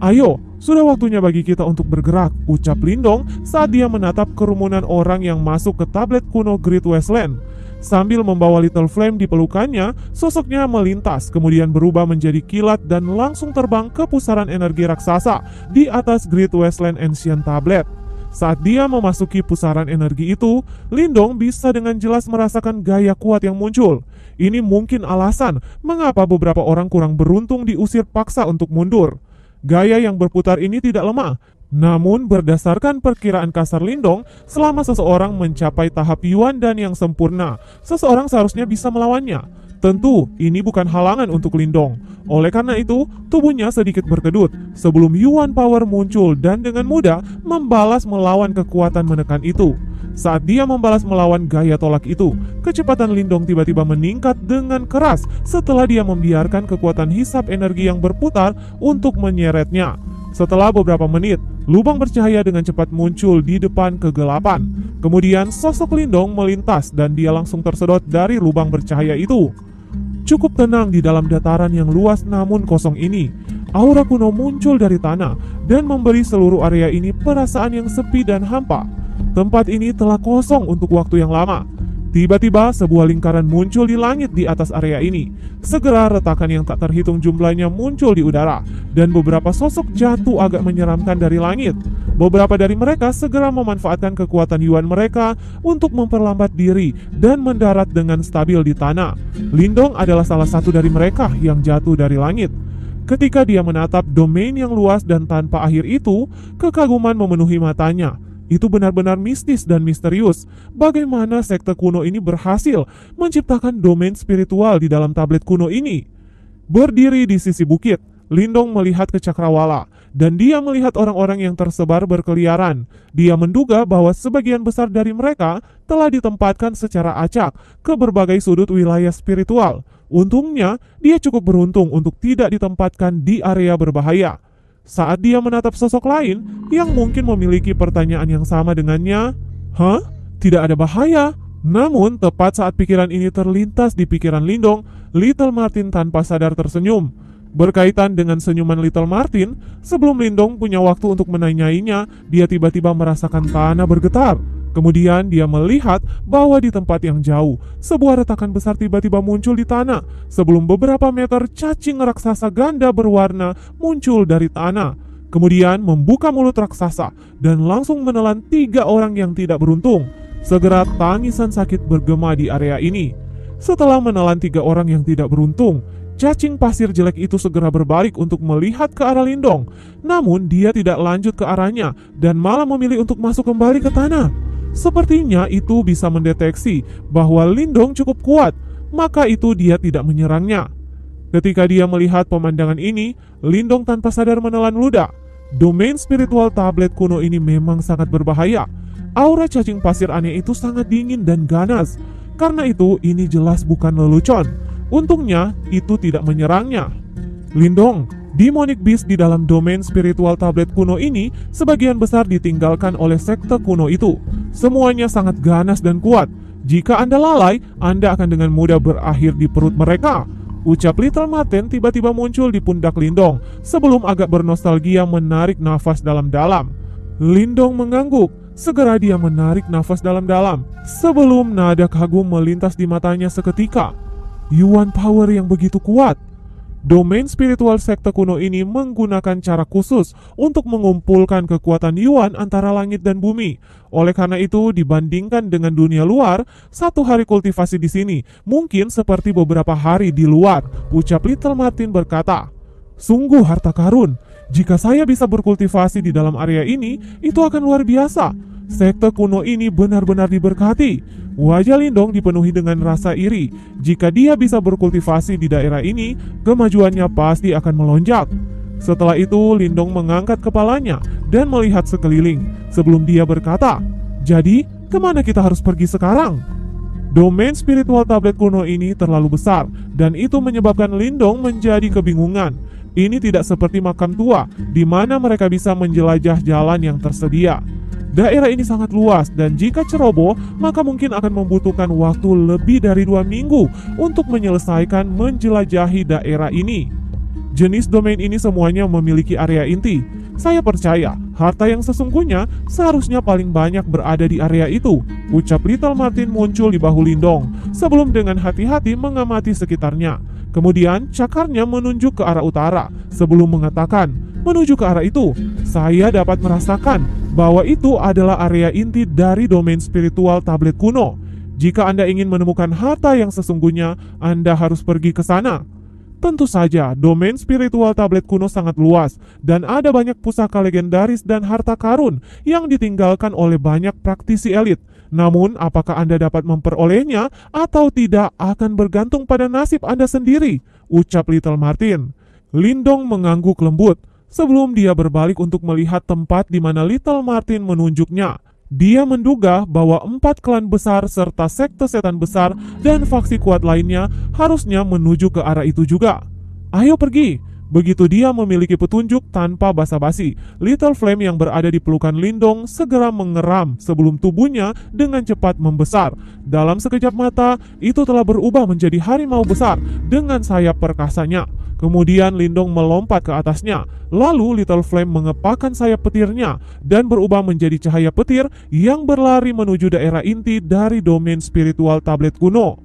Ayo, sudah waktunya bagi kita untuk bergerak, ucap Lindong saat dia menatap kerumunan orang yang masuk ke tablet kuno Great Wasteland. Sambil membawa Little Flame di pelukannya, sosoknya melintas, kemudian berubah menjadi kilat dan langsung terbang ke pusaran energi raksasa di atas Great Wasteland Ancient Tablet. Saat dia memasuki pusaran energi itu, Lindong bisa dengan jelas merasakan gaya kuat yang muncul. Ini mungkin alasan mengapa beberapa orang kurang beruntung diusir paksa untuk mundur. Gaya yang berputar ini tidak lemah, namun berdasarkan perkiraan kasar Lindong, selama seseorang mencapai tahap Yuan dan yang sempurna, seseorang seharusnya bisa melawannya. Tentu, ini bukan halangan untuk Lindong. Oleh karena itu, tubuhnya sedikit berkedut sebelum Yuan Power muncul dan dengan mudah membalas melawan kekuatan menekan itu. Saat dia membalas melawan gaya tolak itu, kecepatan Lindong tiba-tiba meningkat dengan keras setelah dia membiarkan kekuatan hisap energi yang berputar untuk menyeretnya. Setelah beberapa menit, lubang bercahaya dengan cepat muncul di depan kegelapan. Kemudian sosok Lindong melintas dan dia langsung tersedot dari lubang bercahaya itu. Cukup tenang di dalam dataran yang luas namun kosong ini. Aura kuno muncul dari tanah dan memberi seluruh area ini perasaan yang sepi dan hampa. Tempat ini telah kosong untuk waktu yang lama. Tiba-tiba sebuah lingkaran muncul di langit di atas area ini. Segera retakan yang tak terhitung jumlahnya muncul di udara, dan beberapa sosok jatuh agak menyeramkan dari langit. Beberapa dari mereka segera memanfaatkan kekuatan Yuan mereka untuk memperlambat diri dan mendarat dengan stabil di tanah. Lindong adalah salah satu dari mereka yang jatuh dari langit. Ketika dia menatap domain yang luas dan tanpa akhir itu, kekaguman memenuhi matanya. Itu benar-benar mistis dan misterius. Bagaimana sekte kuno ini berhasil menciptakan domain spiritual di dalam tablet kuno ini? Berdiri di sisi bukit, Lindong melihat ke cakrawala, dan dia melihat orang-orang yang tersebar berkeliaran. Dia menduga bahwa sebagian besar dari mereka telah ditempatkan secara acak ke berbagai sudut wilayah spiritual. Untungnya, dia cukup beruntung untuk tidak ditempatkan di area berbahaya. Saat dia menatap sosok lain yang mungkin memiliki pertanyaan yang sama dengannya, "Hah? Tidak ada bahaya?" Namun, tepat saat pikiran ini terlintas di pikiran Lindong, Little Martin tanpa sadar tersenyum. Berkaitan dengan senyuman Little Martin, sebelum Lindong punya waktu untuk menanyainya, dia tiba-tiba merasakan tanah bergetar. Kemudian dia melihat bahwa di tempat yang jauh, sebuah retakan besar tiba-tiba muncul di tanah. Sebelum beberapa meter, cacing raksasa ganda berwarna muncul dari tanah. Kemudian membuka mulut raksasa dan langsung menelan 3 orang yang tidak beruntung. Segera tangisan sakit bergema di area ini. Setelah menelan 3 orang yang tidak beruntung, cacing pasir jelek itu segera berbalik untuk melihat ke arah Lindong. Namun dia tidak lanjut ke arahnya dan malah memilih untuk masuk kembali ke tanah. Sepertinya itu bisa mendeteksi bahwa Lindong cukup kuat, maka itu dia tidak menyerangnya. Ketika dia melihat pemandangan ini, Lindong tanpa sadar menelan ludah. Domain spiritual tablet kuno ini memang sangat berbahaya. Aura cacing pasir aneh itu sangat dingin dan ganas. Karena itu, ini jelas bukan lelucon. Untungnya, itu tidak menyerangnya. Lindong, demonic beast di dalam domain spiritual tablet kuno ini sebagian besar ditinggalkan oleh sekte kuno itu. Semuanya sangat ganas dan kuat. Jika Anda lalai, Anda akan dengan mudah berakhir di perut mereka. Ucap Little Martin tiba-tiba muncul di pundak Lindong sebelum agak bernostalgia menarik nafas dalam-dalam. Lindong mengangguk. Segera dia menarik nafas dalam-dalam sebelum nada kagum melintas di matanya seketika. Yuan Power yang begitu kuat. Domain spiritual sekte kuno ini menggunakan cara khusus untuk mengumpulkan kekuatan Yuan antara langit dan bumi. Oleh karena itu, dibandingkan dengan dunia luar, 1 hari kultivasi di sini mungkin seperti beberapa hari di luar, ucap Little Martin berkata. Sungguh harta karun. Jika saya bisa berkultivasi di dalam area ini, itu akan luar biasa. Sekte kuno ini benar-benar diberkati. Wajah Lindong dipenuhi dengan rasa iri. Jika dia bisa berkultivasi di daerah ini, kemajuannya pasti akan melonjak. Setelah itu, Lindong mengangkat kepalanya dan melihat sekeliling sebelum dia berkata, "Jadi, kemana kita harus pergi sekarang?" Domain spiritual tablet kuno ini terlalu besar, dan itu menyebabkan Lindong menjadi kebingungan. Ini tidak seperti makam tua, di mana mereka bisa menjelajah jalan yang tersedia. Daerah ini sangat luas, dan jika ceroboh, maka mungkin akan membutuhkan waktu lebih dari 2 minggu untuk menyelesaikan menjelajahi daerah ini. Jenis domain ini semuanya memiliki area inti. Saya percaya harta yang sesungguhnya seharusnya paling banyak berada di area itu, ucap Little Martin muncul di bahu Lindong sebelum dengan hati-hati mengamati sekitarnya. Kemudian cakarnya menunjuk ke arah utara sebelum mengatakan, menuju ke arah itu, saya dapat merasakan bahwa itu adalah area inti dari domain spiritual tablet kuno. Jika Anda ingin menemukan harta yang sesungguhnya, Anda harus pergi ke sana. Tentu saja, domain spiritual tablet kuno sangat luas dan ada banyak pusaka legendaris dan harta karun yang ditinggalkan oleh banyak praktisi elit. Namun, apakah Anda dapat memperolehnya atau tidak akan bergantung pada nasib Anda sendiri, ucap Little Martin. Lindong mengangguk lembut sebelum dia berbalik untuk melihat tempat di mana Little Martin menunjuknya. Dia menduga bahwa 4 klan besar serta sekte setan besar dan faksi kuat lainnya harusnya menuju ke arah itu juga. Ayo pergi. Begitu dia memiliki petunjuk tanpa basa-basi, Little Flame yang berada di pelukan Lindong segera mengeram sebelum tubuhnya dengan cepat membesar. Dalam sekejap mata, itu telah berubah menjadi harimau besar dengan sayap perkasanya. Kemudian Lindong melompat ke atasnya. Lalu Little Flame mengepakkan sayap petirnya dan berubah menjadi cahaya petir yang berlari menuju daerah inti dari domain spiritual tablet kuno.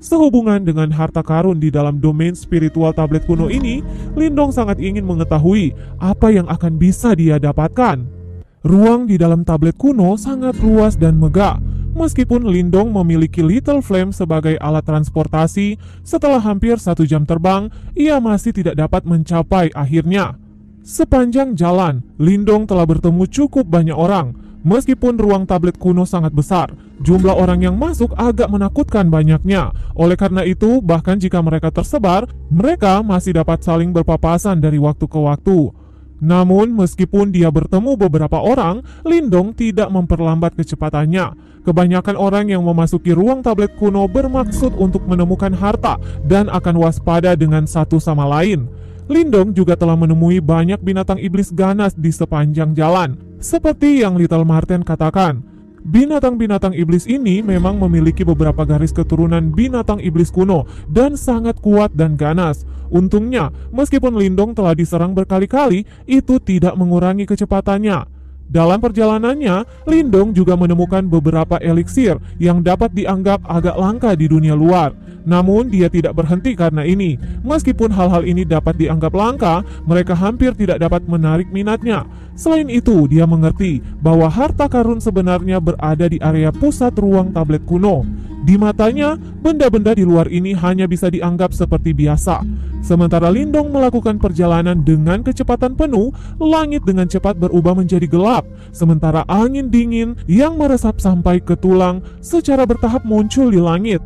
Sehubungan dengan harta karun di dalam domain spiritual tablet kuno ini, Lindong sangat ingin mengetahui apa yang akan bisa dia dapatkan. Ruang di dalam tablet kuno sangat luas dan megah. Meskipun Lindong memiliki Little Flame sebagai alat transportasi, setelah hampir 1 jam terbang, ia masih tidak dapat mencapai akhirnya. Sepanjang jalan, Lindong telah bertemu cukup banyak orang. Meskipun ruang tablet kuno sangat besar, jumlah orang yang masuk agak menakutkan banyaknya. Oleh karena itu, bahkan jika mereka tersebar, mereka masih dapat saling berpapasan dari waktu ke waktu. Namun, meskipun dia bertemu beberapa orang, Lindong tidak memperlambat kecepatannya. Kebanyakan orang yang memasuki ruang tablet kuno bermaksud untuk menemukan harta dan akan waspada dengan satu sama lain. Lindong juga telah menemui banyak binatang iblis ganas di sepanjang jalan. Seperti yang Little Martin katakan, binatang-binatang iblis ini memang memiliki beberapa garis keturunan binatang iblis kuno dan sangat kuat dan ganas. Untungnya, meskipun Lindong telah diserang berkali-kali, itu tidak mengurangi kecepatannya. Dalam perjalanannya, Lindong juga menemukan beberapa eliksir yang dapat dianggap agak langka di dunia luar. Namun dia tidak berhenti karena ini. Meskipun hal-hal ini dapat dianggap langka, mereka hampir tidak dapat menarik minatnya. Selain itu, dia mengerti bahwa harta karun sebenarnya berada di area pusat ruang tablet kuno. Di matanya, benda-benda di luar ini hanya bisa dianggap seperti biasa. Sementara Lindong melakukan perjalanan dengan kecepatan penuh, langit dengan cepat berubah menjadi gelap. Sementara angin dingin yang meresap sampai ke tulang secara bertahap muncul di langit.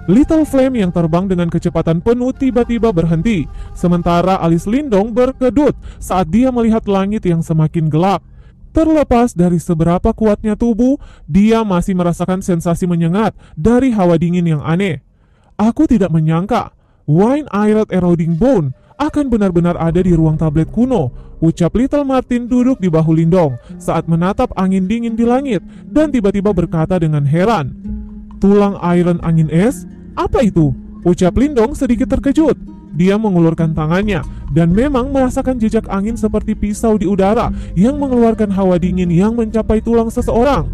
Little Flame yang terbang dengan kecepatan penuh tiba-tiba berhenti, sementara alis Lindong berkedut saat dia melihat langit yang semakin gelap. Terlepas dari seberapa kuatnya tubuh, dia masih merasakan sensasi menyengat dari hawa dingin yang aneh. Aku tidak menyangka Wine-Eyed Eroding Bone akan benar-benar ada di ruang tablet kuno, ucap Little Martin duduk di bahu Lindong saat menatap angin dingin di langit dan tiba-tiba berkata dengan heran, "Tulang iron angin es? Apa itu?" ucap Lindong sedikit terkejut. Dia mengulurkan tangannya dan memang merasakan jejak angin seperti pisau di udara yang mengeluarkan hawa dingin yang mencapai tulang seseorang.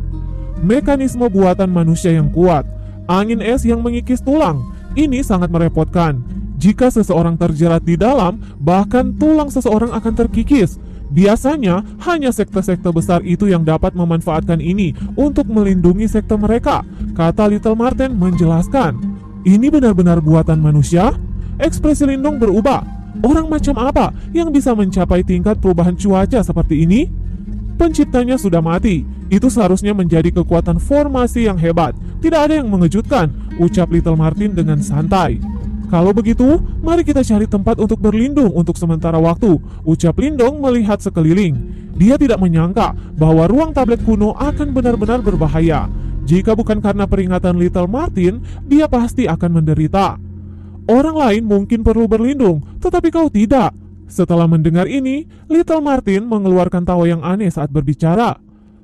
Mekanisme buatan manusia yang kuat, angin es yang mengikis tulang, ini sangat merepotkan. Jika seseorang terjerat di dalam, bahkan tulang seseorang akan terkikis. Biasanya hanya sekte-sekte besar itu yang dapat memanfaatkan ini untuk melindungi sekte mereka, kata Little Martin menjelaskan. Ini benar-benar buatan manusia? Ekspresi Lindong berubah. Orang macam apa yang bisa mencapai tingkat perubahan cuaca seperti ini? Penciptanya sudah mati. Itu seharusnya menjadi kekuatan formasi yang hebat. Tidak ada yang mengejutkan, ucap Little Martin dengan santai. Kalau begitu, mari kita cari tempat untuk berlindung untuk sementara waktu, ucap Lindong melihat sekeliling. Dia tidak menyangka bahwa ruang tablet kuno akan benar-benar berbahaya. Jika bukan karena peringatan Little Martin, dia pasti akan menderita. Orang lain mungkin perlu berlindung, tetapi kau tidak. Setelah mendengar ini, Little Martin mengeluarkan tawa yang aneh saat berbicara.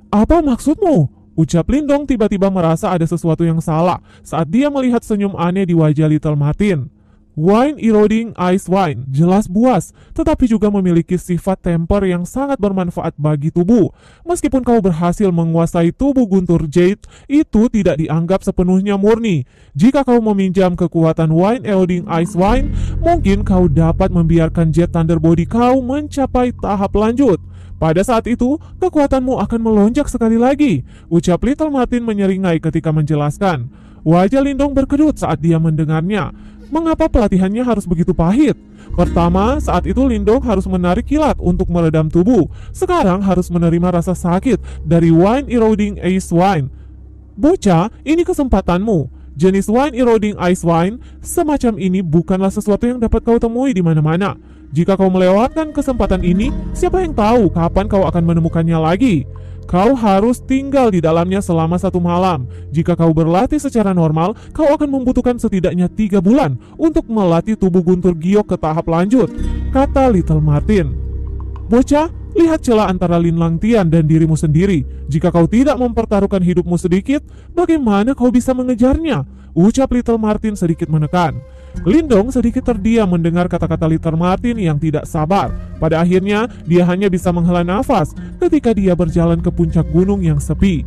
Apa maksudmu? Ucap Lindong tiba-tiba merasa ada sesuatu yang salah saat dia melihat senyum aneh di wajah Little Martin. Wine Eroding Ice Wine jelas buas, tetapi juga memiliki sifat temper yang sangat bermanfaat bagi tubuh. Meskipun kau berhasil menguasai tubuh guntur Jade, itu tidak dianggap sepenuhnya murni. Jika kau meminjam kekuatan Wine Eroding Ice Wine, mungkin kau dapat membiarkan Jade Thunder Body kau mencapai tahap lanjut. Pada saat itu, kekuatanmu akan melonjak sekali lagi, ucap Little Martin menyeringai ketika menjelaskan. Wajah Lindong berkedut saat dia mendengarnya. Mengapa pelatihannya harus begitu pahit? Pertama, saat itu Lindong harus menarik kilat untuk meredam tubuh. Sekarang harus menerima rasa sakit dari Wine Eroding Ice Wine. Bocah, ini kesempatanmu. Jenis Wine Eroding Ice Wine semacam ini bukanlah sesuatu yang dapat kau temui di mana-mana. Jika kau melewatkan kesempatan ini, siapa yang tahu kapan kau akan menemukannya lagi? Kau harus tinggal di dalamnya selama 1 malam. Jika kau berlatih secara normal, kau akan membutuhkan setidaknya 3 bulan untuk melatih tubuh guntur giok ke tahap lanjut, kata Little Martin. Bocah, lihat celah antara Lin Langtian dan dirimu sendiri. Jika kau tidak mempertaruhkan hidupmu sedikit, bagaimana kau bisa mengejarnya? Ucap Little Martin sedikit menekan. Lindong sedikit terdiam mendengar kata-kata Little Martin yang tidak sabar. Pada akhirnya, dia hanya bisa menghela nafas ketika dia berjalan ke puncak gunung yang sepi.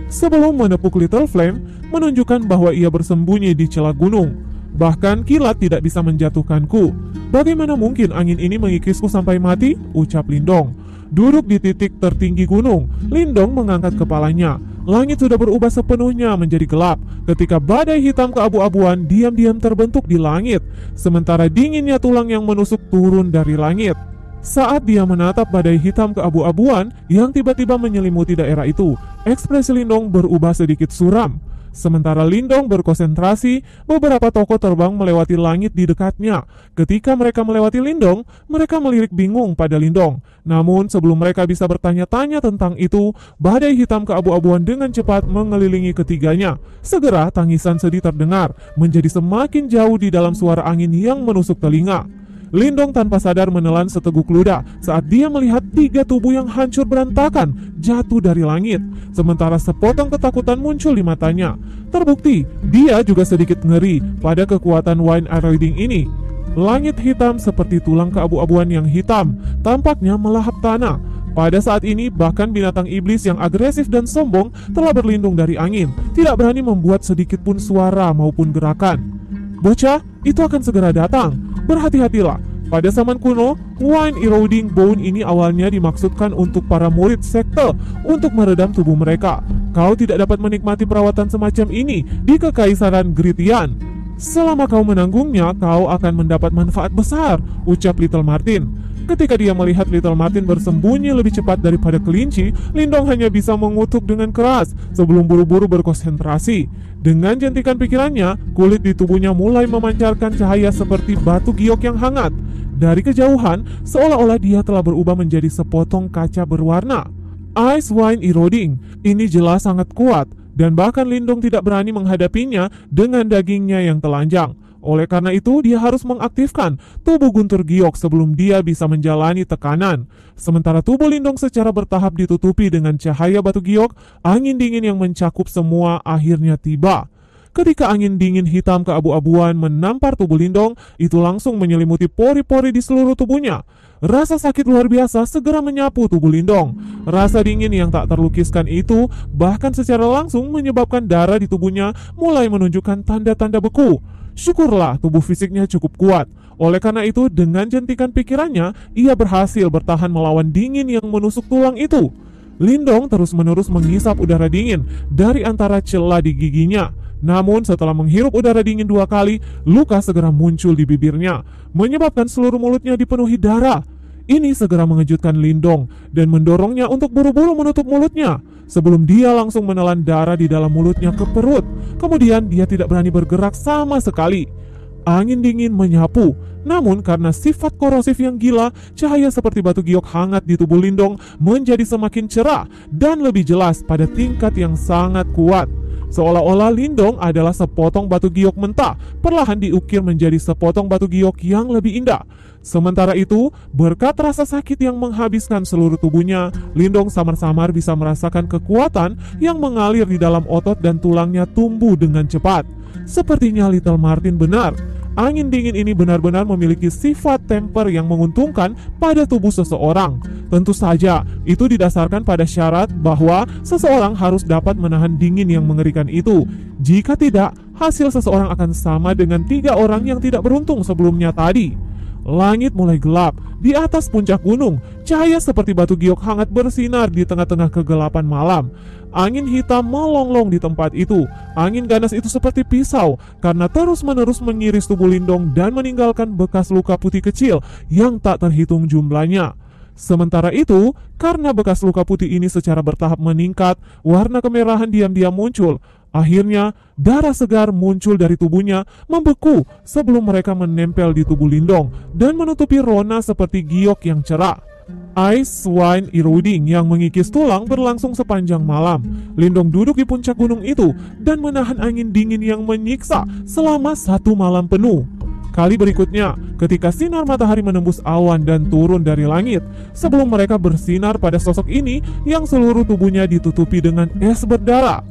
Sebelum menepuk Little Flame, menunjukkan bahwa ia bersembunyi di celah gunung. Bahkan kilat tidak bisa menjatuhkanku. Bagaimana mungkin angin ini mengikisku sampai mati? Ucap Lindong. Duduk di titik tertinggi gunung, Lindong mengangkat kepalanya. Langit sudah berubah sepenuhnya menjadi gelap ketika badai hitam keabu-abuan diam-diam terbentuk di langit, sementara dinginnya tulang yang menusuk turun dari langit. Saat dia menatap badai hitam keabu-abuan yang tiba-tiba menyelimuti daerah itu, ekspresi Lindong berubah sedikit suram. Sementara Lindong berkonsentrasi, beberapa tokoh terbang melewati langit di dekatnya. Ketika mereka melewati Lindong, mereka melirik bingung pada Lindong. Namun sebelum mereka bisa bertanya-tanya tentang itu, badai hitam keabu-abuan dengan cepat mengelilingi ketiganya. Segera tangisan sedih terdengar, menjadi semakin jauh di dalam suara angin yang menusuk telinga. Lindong tanpa sadar menelan seteguk ludah saat dia melihat 3 tubuh yang hancur berantakan jatuh dari langit. Sementara sepotong ketakutan muncul di matanya. Terbukti, dia juga sedikit ngeri pada kekuatan Wine Eroding ini. Langit hitam seperti tulang keabu-abuan yang hitam, tampaknya melahap tanah. Pada saat ini, bahkan binatang iblis yang agresif dan sombong telah berlindung dari angin, tidak berani membuat sedikit pun suara maupun gerakan. Bocah, itu akan segera datang. Berhati-hatilah. Pada zaman kuno, Wine Eroding Bone ini awalnya dimaksudkan untuk para murid sekte untuk meredam tubuh mereka. Kau tidak dapat menikmati perawatan semacam ini di Kekaisaran Gritian. Selama kau menanggungnya, kau akan mendapat manfaat besar, ucap Little Martin. Ketika dia melihat Little Martin bersembunyi lebih cepat daripada kelinci, Lindong hanya bisa mengutuk dengan keras sebelum buru-buru berkonsentrasi. Dengan jentikan pikirannya, kulit di tubuhnya mulai memancarkan cahaya seperti batu giok yang hangat. Dari kejauhan, seolah-olah dia telah berubah menjadi sepotong kaca berwarna. Ice Wine Eroding, ini jelas sangat kuat, dan bahkan Lindong tidak berani menghadapinya dengan dagingnya yang telanjang. Oleh karena itu, dia harus mengaktifkan tubuh guntur giok sebelum dia bisa menjalani tekanan. Sementara tubuh Lindong secara bertahap ditutupi dengan cahaya batu giok, angin dingin yang mencakup semua akhirnya tiba. Ketika angin dingin hitam keabu-abuan menampar tubuh Lindong, itu langsung menyelimuti pori-pori di seluruh tubuhnya. Rasa sakit luar biasa segera menyapu tubuh Lindong. Rasa dingin yang tak terlukiskan itu bahkan secara langsung menyebabkan darah di tubuhnya mulai menunjukkan tanda-tanda beku. Syukurlah tubuh fisiknya cukup kuat. Oleh karena itu, dengan jentikan pikirannya, ia berhasil bertahan melawan dingin yang menusuk tulang itu. Lindong terus-menerus menghisap udara dingin dari antara celah di giginya. Namun setelah menghirup udara dingin 2 kali, luka segera muncul di bibirnya, menyebabkan seluruh mulutnya dipenuhi darah. Ini segera mengejutkan Lindong dan mendorongnya untuk buru-buru menutup mulutnya sebelum dia langsung menelan darah di dalam mulutnya ke perut. Kemudian dia tidak berani bergerak sama sekali. Angin dingin menyapu, namun karena sifat korosif yang gila, cahaya seperti batu giok hangat di tubuh Lindong menjadi semakin cerah dan lebih jelas pada tingkat yang sangat kuat. Seolah-olah Lindong adalah sepotong batu giok mentah, perlahan diukir menjadi sepotong batu giok yang lebih indah. Sementara itu, berkat rasa sakit yang menghabiskan seluruh tubuhnya, Lindong samar-samar bisa merasakan kekuatan yang mengalir di dalam otot dan tulangnya tumbuh dengan cepat. Sepertinya Little Martin benar. angin dingin ini benar-benar memiliki sifat temper yang menguntungkan pada tubuh seseorang. Tentu saja, itu didasarkan pada syarat bahwa seseorang harus dapat menahan dingin yang mengerikan itu. Jika tidak, hasil seseorang akan sama dengan 3 orang yang tidak beruntung sebelumnya tadi. Langit mulai gelap. Di atas puncak gunung, cahaya seperti batu giok hangat bersinar di tengah-tengah kegelapan malam. Angin hitam melonglong di tempat itu. Angin ganas itu seperti pisau karena terus-menerus mengiris tubuh Lindong dan meninggalkan bekas luka putih kecil yang tak terhitung jumlahnya. Sementara itu, karena bekas luka putih ini secara bertahap meningkat, warna kemerahan diam-diam muncul. Akhirnya, darah segar muncul dari tubuhnya, membeku sebelum mereka menempel di tubuh Lindong dan menutupi rona seperti giok yang cerah. Ice Wine Eroding yang mengikis tulang berlangsung sepanjang malam. Lindong duduk di puncak gunung itu dan menahan angin dingin yang menyiksa selama 1 malam penuh. Kali berikutnya, ketika sinar matahari menembus awan dan turun dari langit, sebelum mereka bersinar pada sosok ini yang seluruh tubuhnya ditutupi dengan es berdarah.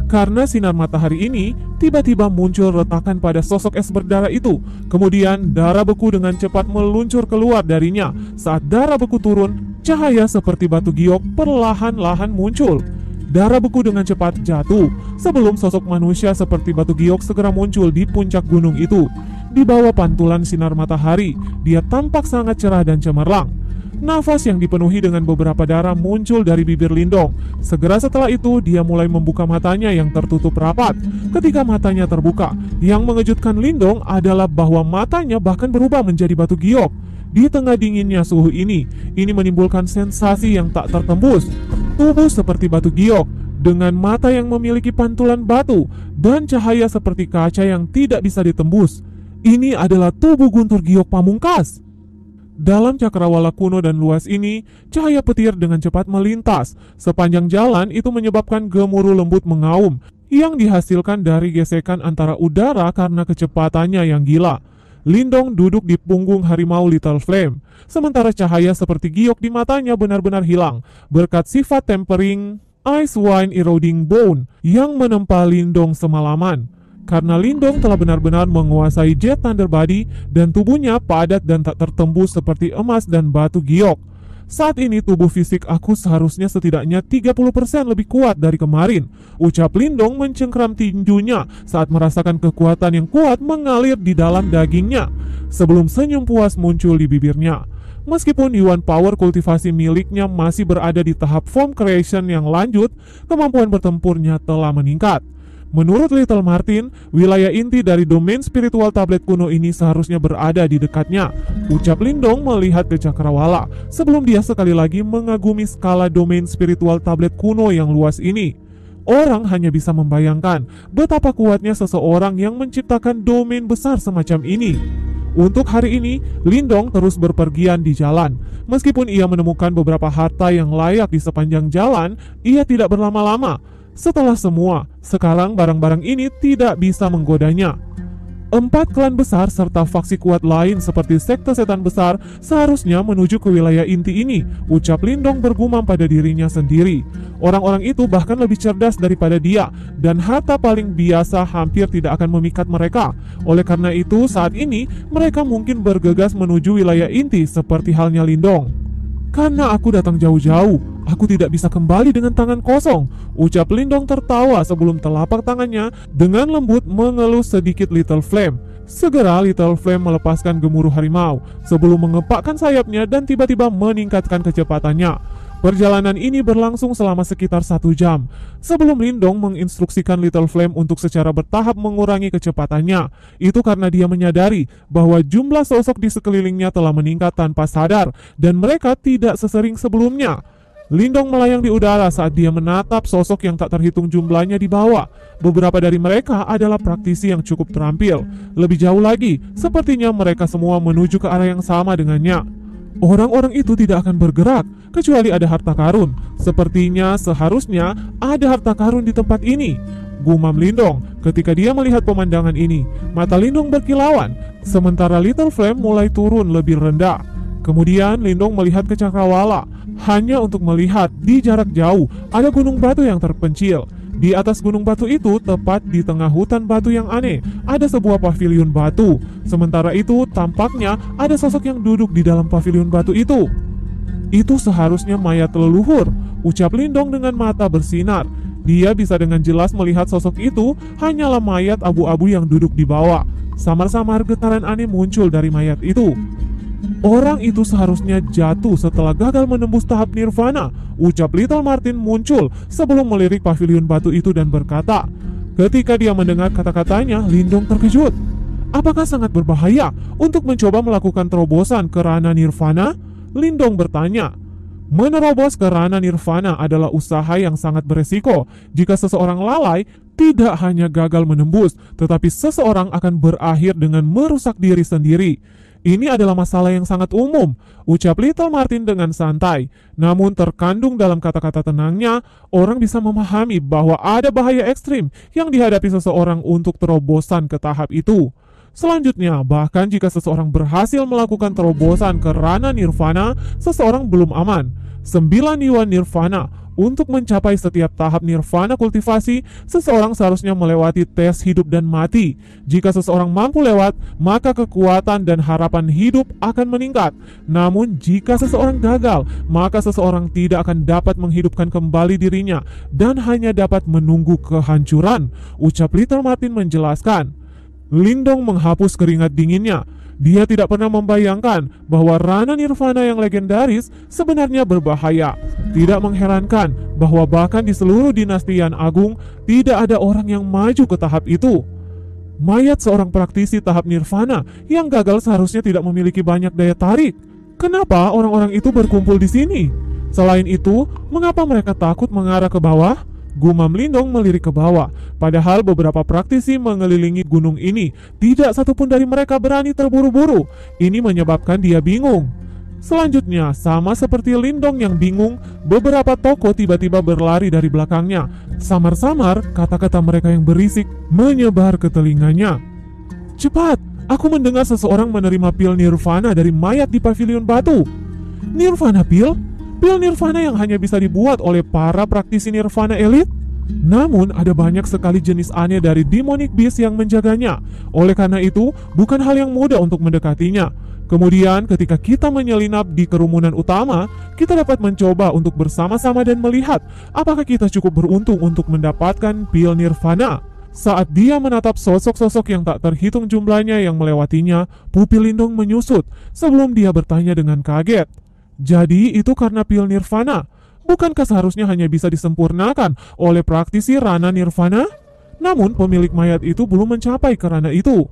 Karena sinar matahari ini, tiba-tiba muncul retakan pada sosok es berdarah itu. Kemudian darah beku dengan cepat meluncur keluar darinya. Saat darah beku turun, cahaya seperti batu giok perlahan-lahan muncul. Darah beku dengan cepat jatuh sebelum sosok manusia seperti batu giok segera muncul di puncak gunung itu. Di bawah pantulan sinar matahari, dia tampak sangat cerah dan cemerlang. Nafas yang dipenuhi dengan beberapa darah muncul dari bibir Lindong. Segera setelah itu, dia mulai membuka matanya yang tertutup rapat. Ketika matanya terbuka, yang mengejutkan Lindong adalah bahwa matanya bahkan berubah menjadi batu giok. Di tengah dinginnya suhu ini menimbulkan sensasi yang tak tertembus. Tubuh seperti batu giok, dengan mata yang memiliki pantulan batu, dan cahaya seperti kaca yang tidak bisa ditembus. Ini adalah tubuh Guntur Giok Pamungkas. Dalam cakrawala kuno dan luas ini, cahaya petir dengan cepat melintas. Sepanjang jalan itu menyebabkan gemuruh lembut mengaum yang dihasilkan dari gesekan antara udara karena kecepatannya yang gila. Lindong duduk di punggung harimau Little Flame, sementara cahaya seperti giok di matanya benar-benar hilang berkat sifat tempering Ice Wine Eroding Bone yang menempa Lindong semalaman. Karena Lindong telah benar-benar menguasai Jet Thunder Body dan tubuhnya padat dan tak tertembus seperti emas dan batu giok. Saat ini tubuh fisik aku seharusnya setidaknya 30% lebih kuat dari kemarin, ucap Lindong mencengkram tinjunya saat merasakan kekuatan yang kuat mengalir di dalam dagingnya, sebelum senyum puas muncul di bibirnya. Meskipun Yuan Power kultivasi miliknya masih berada di tahap form creation yang lanjut, kemampuan bertempurnya telah meningkat. Menurut Little Martin, wilayah inti dari domain spiritual tablet kuno ini seharusnya berada di dekatnya, ucap Lindong melihat ke cakrawala sebelum dia sekali lagi mengagumi skala domain spiritual tablet kuno yang luas ini. Orang hanya bisa membayangkan betapa kuatnya seseorang yang menciptakan domain besar semacam ini. Untuk hari ini, Lindong terus berpergian di jalan. Meskipun ia menemukan beberapa harta yang layak di sepanjang jalan, ia tidak berlama-lama. Setelah semua, sekarang barang-barang ini tidak bisa menggodanya. 4 klan besar serta faksi kuat lain seperti sekte setan besar seharusnya menuju ke wilayah inti ini, ucap Lindong bergumam pada dirinya sendiri. Orang-orang itu bahkan lebih cerdas daripada dia, dan harta paling biasa hampir tidak akan memikat mereka. Oleh karena itu, saat ini mereka mungkin bergegas menuju wilayah inti seperti halnya Lindong. Karena aku datang jauh-jauh, aku tidak bisa kembali dengan tangan kosong, ucap Lindong tertawa sebelum telapak tangannya dengan lembut mengelus sedikit Little Flame. Segera Little Flame melepaskan gemuruh harimau sebelum mengepakkan sayapnya dan tiba-tiba meningkatkan kecepatannya. Perjalanan ini berlangsung selama sekitar 1 jam sebelum Lindong menginstruksikan Little Flame untuk secara bertahap mengurangi kecepatannya. Itu karena dia menyadari bahwa jumlah sosok di sekelilingnya telah meningkat tanpa sadar dan mereka tidak sesering sebelumnya. Lindong melayang di udara saat dia menatap sosok yang tak terhitung jumlahnya di bawah. Beberapa dari mereka adalah praktisi yang cukup terampil. Lebih jauh lagi, sepertinya mereka semua menuju ke arah yang sama dengannya. Orang-orang itu tidak akan bergerak kecuali ada harta karun. Sepertinya seharusnya ada harta karun di tempat ini, gumam Lindong ketika dia melihat pemandangan ini. Mata Lindong berkilauan, sementara Little Flame mulai turun lebih rendah. Kemudian Lindong melihat ke cakrawala, hanya untuk melihat di jarak jauh ada gunung batu yang terpencil. Di atas gunung batu itu, tepat di tengah hutan batu yang aneh, ada sebuah paviliun batu. Sementara itu, tampaknya ada sosok yang duduk di dalam paviliun batu itu. Itu seharusnya mayat leluhur, ucap Lindong dengan mata bersinar. Dia bisa dengan jelas melihat sosok itu hanyalah mayat abu-abu yang duduk di bawah. Samar-samar getaran aneh muncul dari mayat itu. Orang itu seharusnya jatuh setelah gagal menembus tahap nirvana, ucap Little Martin muncul sebelum melirik paviliun batu itu dan berkata. Ketika dia mendengar kata-katanya, Lindong terkejut. Apakah sangat berbahaya untuk mencoba melakukan terobosan ke ranah nirvana? Lindong bertanya. Menerobos ke ranah nirvana adalah usaha yang sangat beresiko. Jika seseorang lalai, tidak hanya gagal menembus, tetapi seseorang akan berakhir dengan merusak diri sendiri. Ini adalah masalah yang sangat umum, ucap Little Martin dengan santai. Namun terkandung dalam kata-kata tenangnya, orang bisa memahami bahwa ada bahaya ekstrim yang dihadapi seseorang untuk terobosan ke tahap itu. Selanjutnya, bahkan jika seseorang berhasil melakukan terobosan ke ranah nirvana, seseorang belum aman. 9 Yuan nirvana. Untuk mencapai setiap tahap nirvana kultivasi, seseorang seharusnya melewati tes hidup dan mati. Jika seseorang mampu lewat, maka kekuatan dan harapan hidup akan meningkat. Namun, jika seseorang gagal, maka seseorang tidak akan dapat menghidupkan kembali dirinya dan hanya dapat menunggu kehancuran, ucap Little Martin menjelaskan. Lindong menghapus keringat dinginnya. Dia tidak pernah membayangkan bahwa ranah nirvana yang legendaris sebenarnya berbahaya. Tidak mengherankan bahwa bahkan di seluruh dinasti Yan Agung tidak ada orang yang maju ke tahap itu. Mayat seorang praktisi tahap nirvana yang gagal seharusnya tidak memiliki banyak daya tarik. Kenapa orang-orang itu berkumpul di sini? Selain itu, mengapa mereka takut mengarah ke bawah? Gumam Lindong melirik ke bawah, padahal beberapa praktisi mengelilingi gunung ini. Tidak satupun dari mereka berani terburu-buru. Ini menyebabkan dia bingung. Selanjutnya, sama seperti Lindong yang bingung, beberapa tokoh tiba-tiba berlari dari belakangnya. Samar-samar, kata-kata mereka yang berisik menyebar ke telinganya. Cepat, aku mendengar seseorang menerima pil nirvana dari mayat di paviliun batu. Nirvana pil? Pil nirvana yang hanya bisa dibuat oleh para praktisi nirvana elit? Namun ada banyak sekali jenis aneh dari demonic beast yang menjaganya. Oleh karena itu, bukan hal yang mudah untuk mendekatinya. Kemudian ketika kita menyelinap di kerumunan utama, kita dapat mencoba untuk bersama-sama dan melihat apakah kita cukup beruntung untuk mendapatkan pil nirvana. Saat dia menatap sosok-sosok yang tak terhitung jumlahnya yang melewatinya, pupil Lindong menyusut sebelum dia bertanya dengan kaget. Jadi itu karena pil nirvana. Bukankah seharusnya hanya bisa disempurnakan oleh praktisi ranah nirvana? Namun pemilik mayat itu belum mencapai ke ranah itu.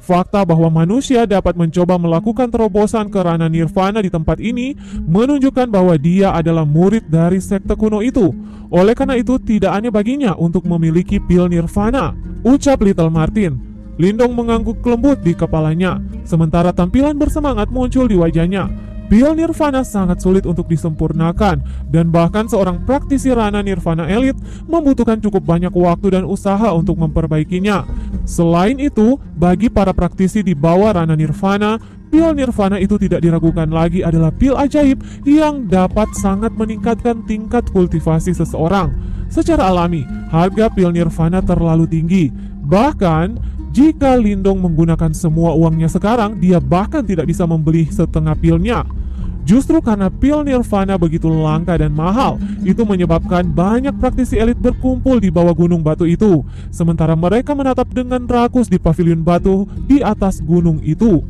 Fakta bahwa manusia dapat mencoba melakukan terobosan ke ranah nirvana di tempat ini menunjukkan bahwa dia adalah murid dari sekte kuno itu. Oleh karena itu tidak aneh baginya untuk memiliki pil nirvana, ucap Little Martin. Lindong mengangguk lembut di kepalanya, sementara tampilan bersemangat muncul di wajahnya. Pil nirvana sangat sulit untuk disempurnakan, dan bahkan seorang praktisi ranah nirvana elit membutuhkan cukup banyak waktu dan usaha untuk memperbaikinya. Selain itu, bagi para praktisi di bawah ranah nirvana, pil nirvana itu tidak diragukan lagi adalah pil ajaib yang dapat sangat meningkatkan tingkat kultivasi seseorang. Secara alami, harga pil nirvana terlalu tinggi. Bahkan, jika Lindong menggunakan semua uangnya sekarang, dia bahkan tidak bisa membeli setengah pilnya. Justru karena pil nirvana begitu langka dan mahal, itu menyebabkan banyak praktisi elit berkumpul di bawah gunung batu itu, sementara mereka menatap dengan rakus di paviliun batu di atas gunung itu.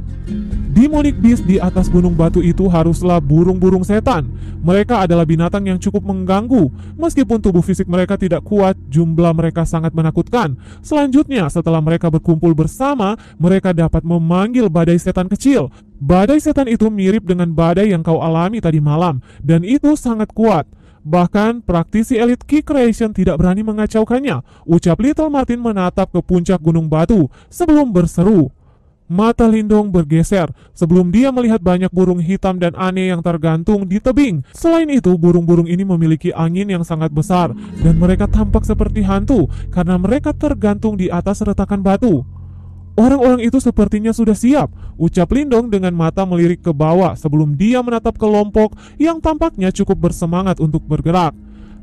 Demonic beast di atas gunung batu itu haruslah burung-burung setan. Mereka adalah binatang yang cukup mengganggu. Meskipun tubuh fisik mereka tidak kuat, jumlah mereka sangat menakutkan. Selanjutnya, setelah mereka berkumpul bersama, mereka dapat memanggil badai setan kecil. Badai setan itu mirip dengan badai yang kau alami tadi malam, dan itu sangat kuat. Bahkan praktisi elit Key Creation tidak berani mengacaukannya, ucap Little Martin menatap ke puncak gunung batu sebelum berseru. Mata Lindong bergeser sebelum dia melihat banyak burung hitam dan aneh yang tergantung di tebing. Selain itu, burung-burung ini memiliki angin yang sangat besar dan mereka tampak seperti hantu karena mereka tergantung di atas retakan batu. Orang-orang itu sepertinya sudah siap, ucap Lindong dengan mata melirik ke bawah sebelum dia menatap kelompok yang tampaknya cukup bersemangat untuk bergerak.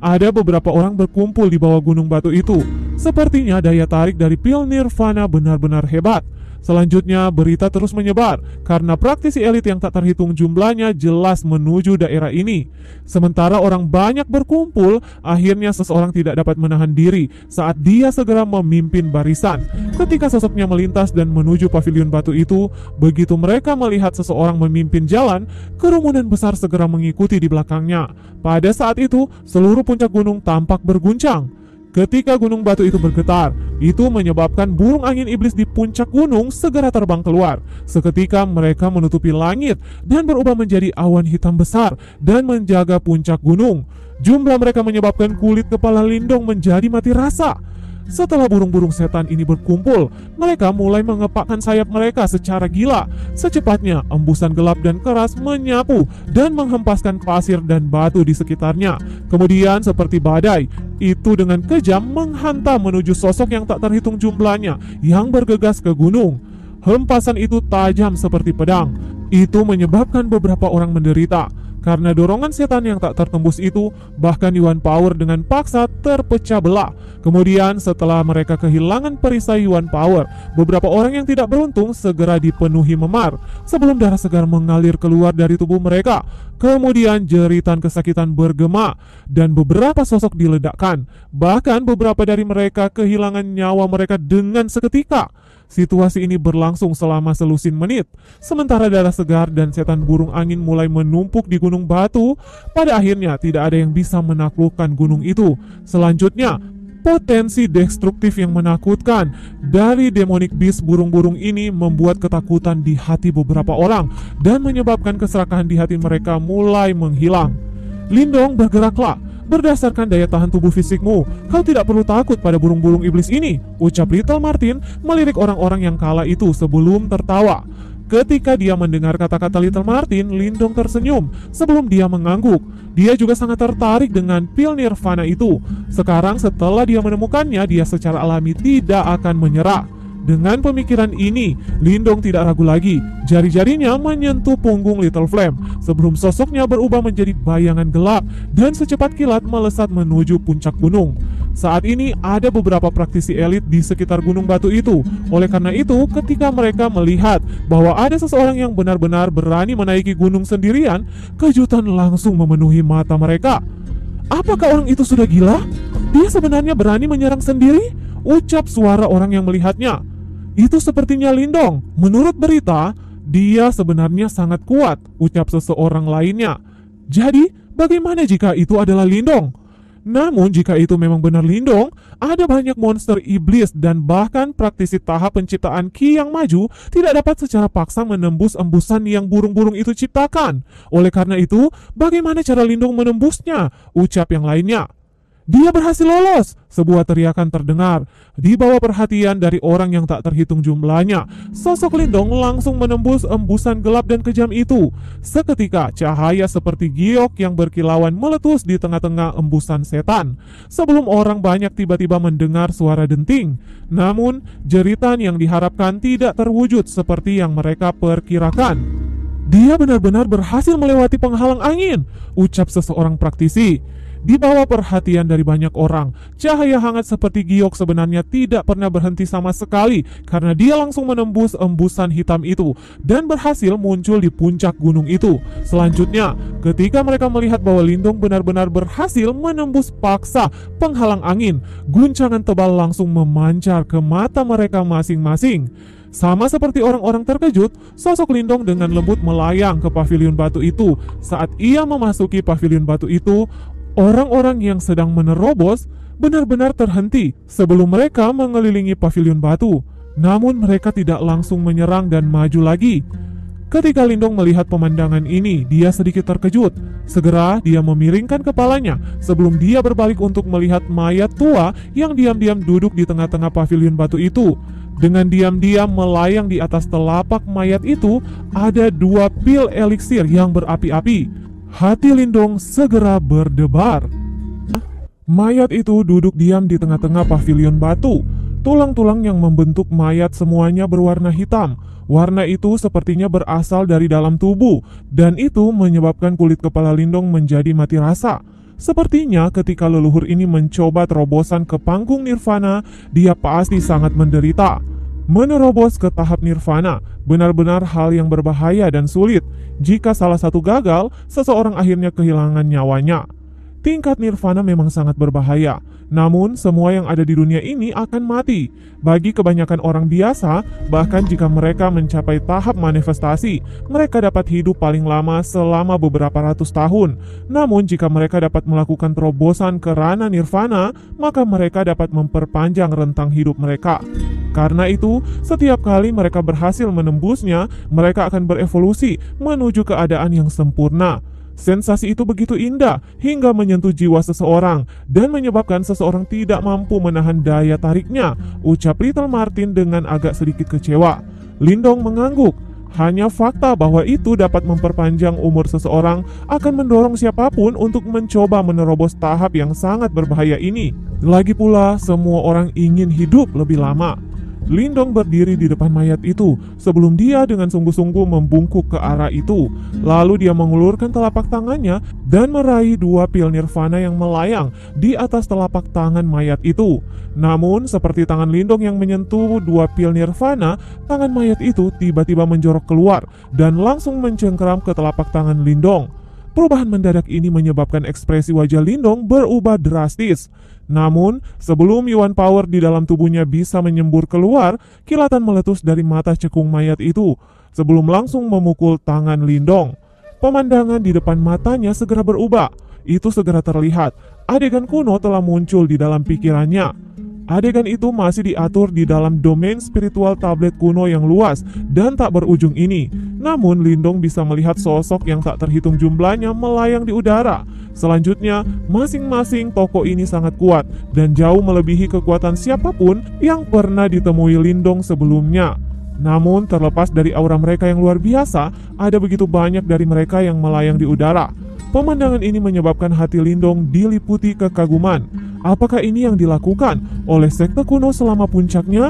ada beberapa orang berkumpul di bawah gunung batu itu. Sepertinya daya tarik dari pil nirvana benar-benar hebat. Selanjutnya, berita terus menyebar karena praktisi elit yang tak terhitung jumlahnya jelas menuju daerah ini. Sementara orang banyak berkumpul, akhirnya seseorang tidak dapat menahan diri saat dia segera memimpin barisan. Ketika sosoknya melintas dan menuju pavilion batu itu, begitu mereka melihat seseorang memimpin jalan, kerumunan besar segera mengikuti di belakangnya. Pada saat itu, seluruh puncak gunung tampak berguncang. Ketika gunung batu itu bergetar, itu menyebabkan burung angin iblis di puncak gunung segera terbang keluar. Seketika mereka menutupi langit dan berubah menjadi awan hitam besar dan menjaga puncak gunung. Jumlah mereka menyebabkan kulit kepala Lindong menjadi mati rasa. Setelah burung-burung setan ini berkumpul, mereka mulai mengepakkan sayap mereka secara gila. Secepatnya, embusan gelap dan keras menyapu dan menghempaskan pasir dan batu di sekitarnya. Kemudian, seperti badai, itu dengan kejam menghantam menuju sosok yang tak terhitung jumlahnya yang bergegas ke gunung. Hempasan itu tajam seperti pedang. Itu menyebabkan beberapa orang menderita. Karena dorongan setan yang tak tertembus itu, bahkan Yuan Power dengan paksa terpecah belah. Kemudian setelah mereka kehilangan perisai Yuan Power, beberapa orang yang tidak beruntung segera dipenuhi memar sebelum darah segar mengalir keluar dari tubuh mereka. Kemudian jeritan kesakitan bergema dan beberapa sosok diledakkan. Bahkan beberapa dari mereka kehilangan nyawa mereka dengan seketika. Situasi ini berlangsung selama selusin menit. Sementara darah segar dan setan burung angin mulai menumpuk di gunung batu, pada akhirnya tidak ada yang bisa menaklukkan gunung itu. Selanjutnya, potensi destruktif yang menakutkan dari demonic beast burung-burung ini membuat ketakutan di hati beberapa orang dan menyebabkan keserakahan di hati mereka mulai menghilang. Lindong, bergeraklah. Berdasarkan daya tahan tubuh fisikmu, kau tidak perlu takut pada burung-burung iblis ini, ucap Little Martin melirik orang-orang yang kalah itu sebelum tertawa. Ketika dia mendengar kata-kata Little Martin, Lindong tersenyum sebelum dia mengangguk. Dia juga sangat tertarik dengan pil nirvana itu. Sekarang setelah dia menemukannya, dia secara alami tidak akan menyerah. Dengan pemikiran ini, Lindong tidak ragu lagi. Jari-jarinya menyentuh punggung Little Flame sebelum sosoknya berubah menjadi bayangan gelap dan secepat kilat melesat menuju puncak gunung. Saat ini ada beberapa praktisi elit di sekitar gunung batu itu. Oleh karena itu, ketika mereka melihat bahwa ada seseorang yang benar-benar berani menaiki gunung sendirian, kejutan langsung memenuhi mata mereka. Apakah orang itu sudah gila? Dia sebenarnya berani menyerang sendiri? Ucap suara orang yang melihatnya. Itu sepertinya Lindong. Menurut berita, dia sebenarnya sangat kuat, ucap seseorang lainnya. Jadi, bagaimana jika itu adalah Lindong? Namun, jika itu memang benar Lindong, ada banyak monster iblis dan bahkan praktisi tahap penciptaan Ki yang maju tidak dapat secara paksa menembus embusan yang burung-burung itu ciptakan. Oleh karena itu, bagaimana cara Lindong menembusnya? Ucap yang lainnya. Dia berhasil lolos, sebuah teriakan terdengar. Di bawah perhatian dari orang yang tak terhitung jumlahnya, sosok Lindong langsung menembus embusan gelap dan kejam itu. Seketika, cahaya seperti giok yang berkilauan meletus di tengah-tengah embusan setan. Sebelum orang banyak tiba-tiba mendengar suara denting. Namun, jeritan yang diharapkan tidak terwujud seperti yang mereka perkirakan. Dia benar-benar berhasil melewati penghalang angin, ucap seseorang praktisi. Di bawah perhatian dari banyak orang, cahaya hangat seperti giok sebenarnya tidak pernah berhenti sama sekali karena dia langsung menembus embusan hitam itu dan berhasil muncul di puncak gunung itu. Selanjutnya, ketika mereka melihat bahwa Lindong benar-benar berhasil menembus paksa penghalang angin, guncangan tebal langsung memancar ke mata mereka masing-masing. Sama seperti orang-orang terkejut, sosok Lindong dengan lembut melayang ke pavilion batu itu. Saat ia memasuki pavilion batu itu, orang-orang yang sedang menerobos benar-benar terhenti sebelum mereka mengelilingi pavilion batu. Namun mereka tidak langsung menyerang dan maju lagi. Ketika Lindong melihat pemandangan ini, dia sedikit terkejut. Segera dia memiringkan kepalanya sebelum dia berbalik untuk melihat mayat tua yang diam-diam duduk di tengah-tengah pavilion batu itu. Dengan diam-diam melayang di atas telapak mayat itu, ada 2 pil eliksir yang berapi-api. Hati Lindong segera berdebar. Mayat itu duduk diam di tengah-tengah pavilion batu. Tulang-tulang yang membentuk mayat semuanya berwarna hitam. Warna itu sepertinya berasal dari dalam tubuh, dan itu menyebabkan kulit kepala Lindong menjadi mati rasa. Sepertinya ketika leluhur ini mencoba terobosan ke panggung nirvana, dia pasti sangat menderita. Menerobos ke tahap nirvana benar-benar hal yang berbahaya dan sulit. Jika salah satu gagal, seseorang akhirnya kehilangan nyawanya. Tingkat nirvana memang sangat berbahaya, namun semua yang ada di dunia ini akan mati. Bagi kebanyakan orang biasa, bahkan jika mereka mencapai tahap manifestasi, mereka dapat hidup paling lama selama beberapa ratus tahun. Namun jika mereka dapat melakukan terobosan ke ranah nirvana, maka mereka dapat memperpanjang rentang hidup mereka. Karena itu, setiap kali mereka berhasil menembusnya, mereka akan berevolusi menuju keadaan yang sempurna. Sensasi itu begitu indah hingga menyentuh jiwa seseorang dan menyebabkan seseorang tidak mampu menahan daya tariknya, ucap Little Martin dengan agak sedikit kecewa. Lindong mengangguk. Hanya fakta bahwa itu dapat memperpanjang umur seseorang akan mendorong siapapun untuk mencoba menerobos tahap yang sangat berbahaya ini. Lagi pula, semua orang ingin hidup lebih lama. Lindong berdiri di depan mayat itu sebelum dia dengan sungguh-sungguh membungkuk ke arah itu. Lalu dia mengulurkan telapak tangannya dan meraih 2 pil nirvana yang melayang di atas telapak tangan mayat itu. Namun seperti tangan Lindong yang menyentuh 2 pil nirvana, tangan mayat itu tiba-tiba menjorok keluar dan langsung mencengkeram ke telapak tangan Lindong. Perubahan mendadak ini menyebabkan ekspresi wajah Lindong berubah drastis. Namun, sebelum Yuan Power di dalam tubuhnya bisa menyembur keluar, kilatan meletus dari mata cekung mayat itu sebelum langsung memukul tangan Lindong. Pemandangan di depan matanya segera berubah. Itu segera terlihat. Adegan kuno telah muncul di dalam pikirannya. Adegan itu masih diatur di dalam domain spiritual tablet kuno yang luas dan tak berujung ini. Namun Lindong bisa melihat sosok yang tak terhitung jumlahnya melayang di udara. Selanjutnya, masing-masing tokoh ini sangat kuat dan jauh melebihi kekuatan siapapun yang pernah ditemui Lindong sebelumnya. Namun terlepas dari aura mereka yang luar biasa, ada begitu banyak dari mereka yang melayang di udara. Pemandangan ini menyebabkan hati Lindong diliputi kekaguman. Apakah ini yang dilakukan oleh sekte kuno selama puncaknya?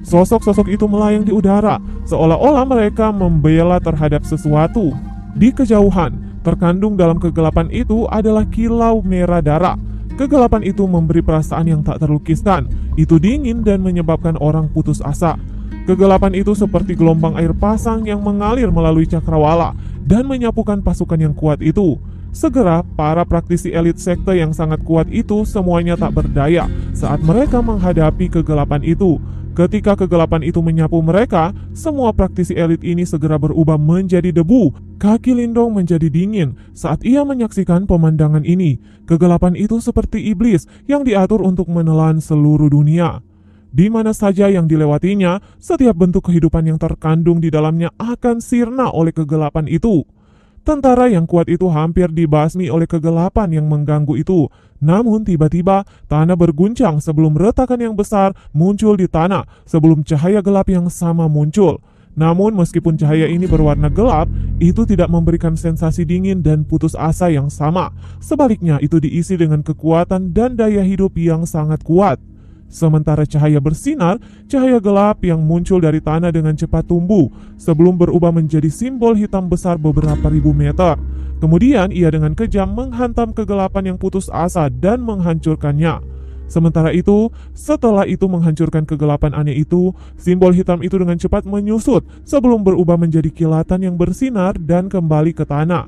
Sosok-sosok itu melayang di udara, seolah-olah mereka membela terhadap sesuatu. Di kejauhan, terkandung dalam kegelapan itu adalah kilau merah darah. Kegelapan itu memberi perasaan yang tak terlukiskan. Itu dingin dan menyebabkan orang putus asa. Kegelapan itu seperti gelombang air pasang yang mengalir melalui cakrawala dan menyapukan pasukan yang kuat itu. Segera, para praktisi elit sekte yang sangat kuat itu semuanya tak berdaya saat mereka menghadapi kegelapan itu. Ketika kegelapan itu menyapu mereka, semua praktisi elit ini segera berubah menjadi debu. Kaki Lindong menjadi dingin saat ia menyaksikan pemandangan ini. Kegelapan itu seperti iblis yang diatur untuk menelan seluruh dunia. Di mana saja yang dilewatinya, setiap bentuk kehidupan yang terkandung di dalamnya akan sirna oleh kegelapan itu. Tentara yang kuat itu hampir dibasmi oleh kegelapan yang mengganggu itu. Namun tiba-tiba tanah berguncang sebelum retakan yang besar muncul di tanah sebelum cahaya gelap yang sama muncul. Namun meskipun cahaya ini berwarna gelap, itu tidak memberikan sensasi dingin dan putus asa yang sama. Sebaliknya itu diisi dengan kekuatan dan daya hidup yang sangat kuat. Sementara cahaya bersinar, cahaya gelap yang muncul dari tanah dengan cepat tumbuh sebelum berubah menjadi simbol hitam besar beberapa ribu meter. Kemudian ia dengan kejam menghantam kegelapan yang putus asa dan menghancurkannya. Sementara itu, setelah itu menghancurkan kegelapan aneh itu, simbol hitam itu dengan cepat menyusut sebelum berubah menjadi kilatan yang bersinar dan kembali ke tanah.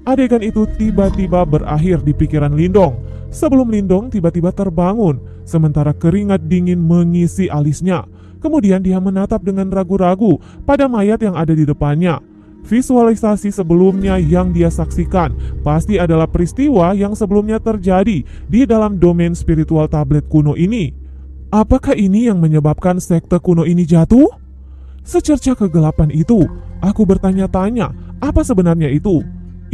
Adegan itu tiba-tiba berakhir di pikiran Lindong. Sebelum Lindong tiba-tiba terbangun, sementara keringat dingin mengisi alisnya. Kemudian dia menatap dengan ragu-ragu pada mayat yang ada di depannya. Visualisasi sebelumnya yang dia saksikan pasti adalah peristiwa yang sebelumnya terjadi di dalam domain spiritual tablet kuno ini. Apakah ini yang menyebabkan sekte kuno ini jatuh? Secerca kegelapan itu, aku bertanya-tanya, apa sebenarnya itu?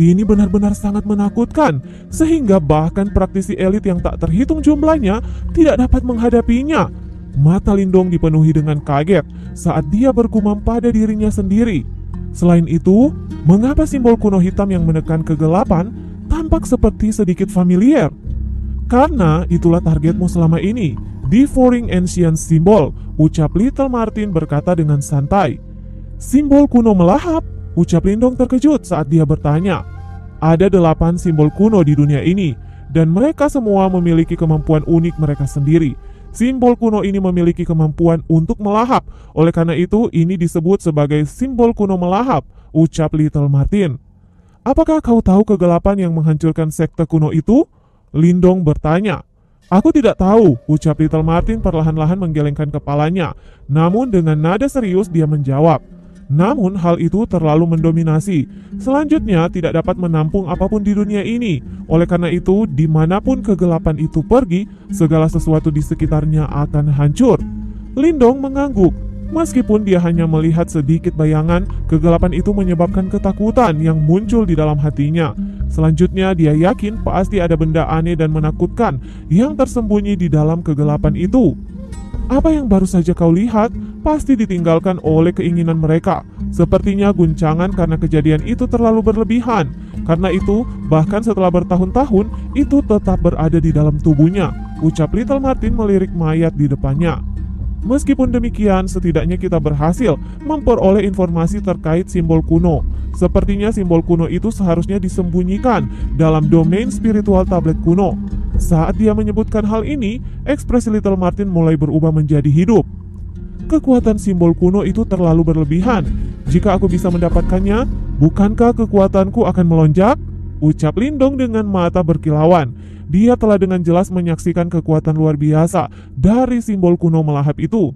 Ini benar-benar sangat menakutkan, sehingga bahkan praktisi elit yang tak terhitung jumlahnya tidak dapat menghadapinya. Mata Lindong dipenuhi dengan kaget saat dia bergumam pada dirinya sendiri. Selain itu, mengapa simbol kuno hitam yang menekan kegelapan tampak seperti sedikit familiar? Karena itulah targetmu selama ini, Devouring Ancient Symbol, ucap Little Martin berkata dengan santai. Simbol kuno melahap, ucap Lindong terkejut saat dia bertanya. Ada 8 simbol kuno di dunia ini. dan mereka semua memiliki kemampuan unik mereka sendiri. Simbol kuno ini memiliki kemampuan untuk melahap, oleh karena itu ini disebut sebagai simbol kuno melahap, ucap Little Martin. Apakah kau tahu kegelapan yang menghancurkan sekte kuno itu? Lindong bertanya. Aku tidak tahu, ucap Little Martin perlahan-lahan menggelengkan kepalanya. Namun dengan nada serius dia menjawab. Namun hal itu terlalu mendominasi. Selanjutnya tidak dapat menampung apapun di dunia ini. Oleh karena itu, dimanapun kegelapan itu pergi, segala sesuatu di sekitarnya akan hancur. Lindong mengangguk. Meskipun dia hanya melihat sedikit bayangan, kegelapan itu menyebabkan ketakutan yang muncul di dalam hatinya. Selanjutnya dia yakin pasti ada benda aneh dan menakutkan yang tersembunyi di dalam kegelapan itu. Apa yang baru saja kau lihat pasti ditinggalkan oleh keinginan mereka. Sepertinya guncangan karena kejadian itu terlalu berlebihan. Karena itu, bahkan setelah bertahun-tahun, itu tetap berada di dalam tubuhnya, ucap Little Martin melirik mayat di depannya. Meskipun demikian, setidaknya kita berhasil memperoleh informasi terkait simbol kuno. Sepertinya simbol kuno itu seharusnya disembunyikan dalam domain spiritual tablet kuno. Saat dia menyebutkan hal ini, ekspresi Little Martin mulai berubah menjadi hidup. Kekuatan simbol kuno itu terlalu berlebihan. Jika aku bisa mendapatkannya, bukankah kekuatanku akan melonjak? Ucap Lindong dengan mata berkilauan. Dia telah dengan jelas menyaksikan kekuatan luar biasa dari simbol kuno melahap itu.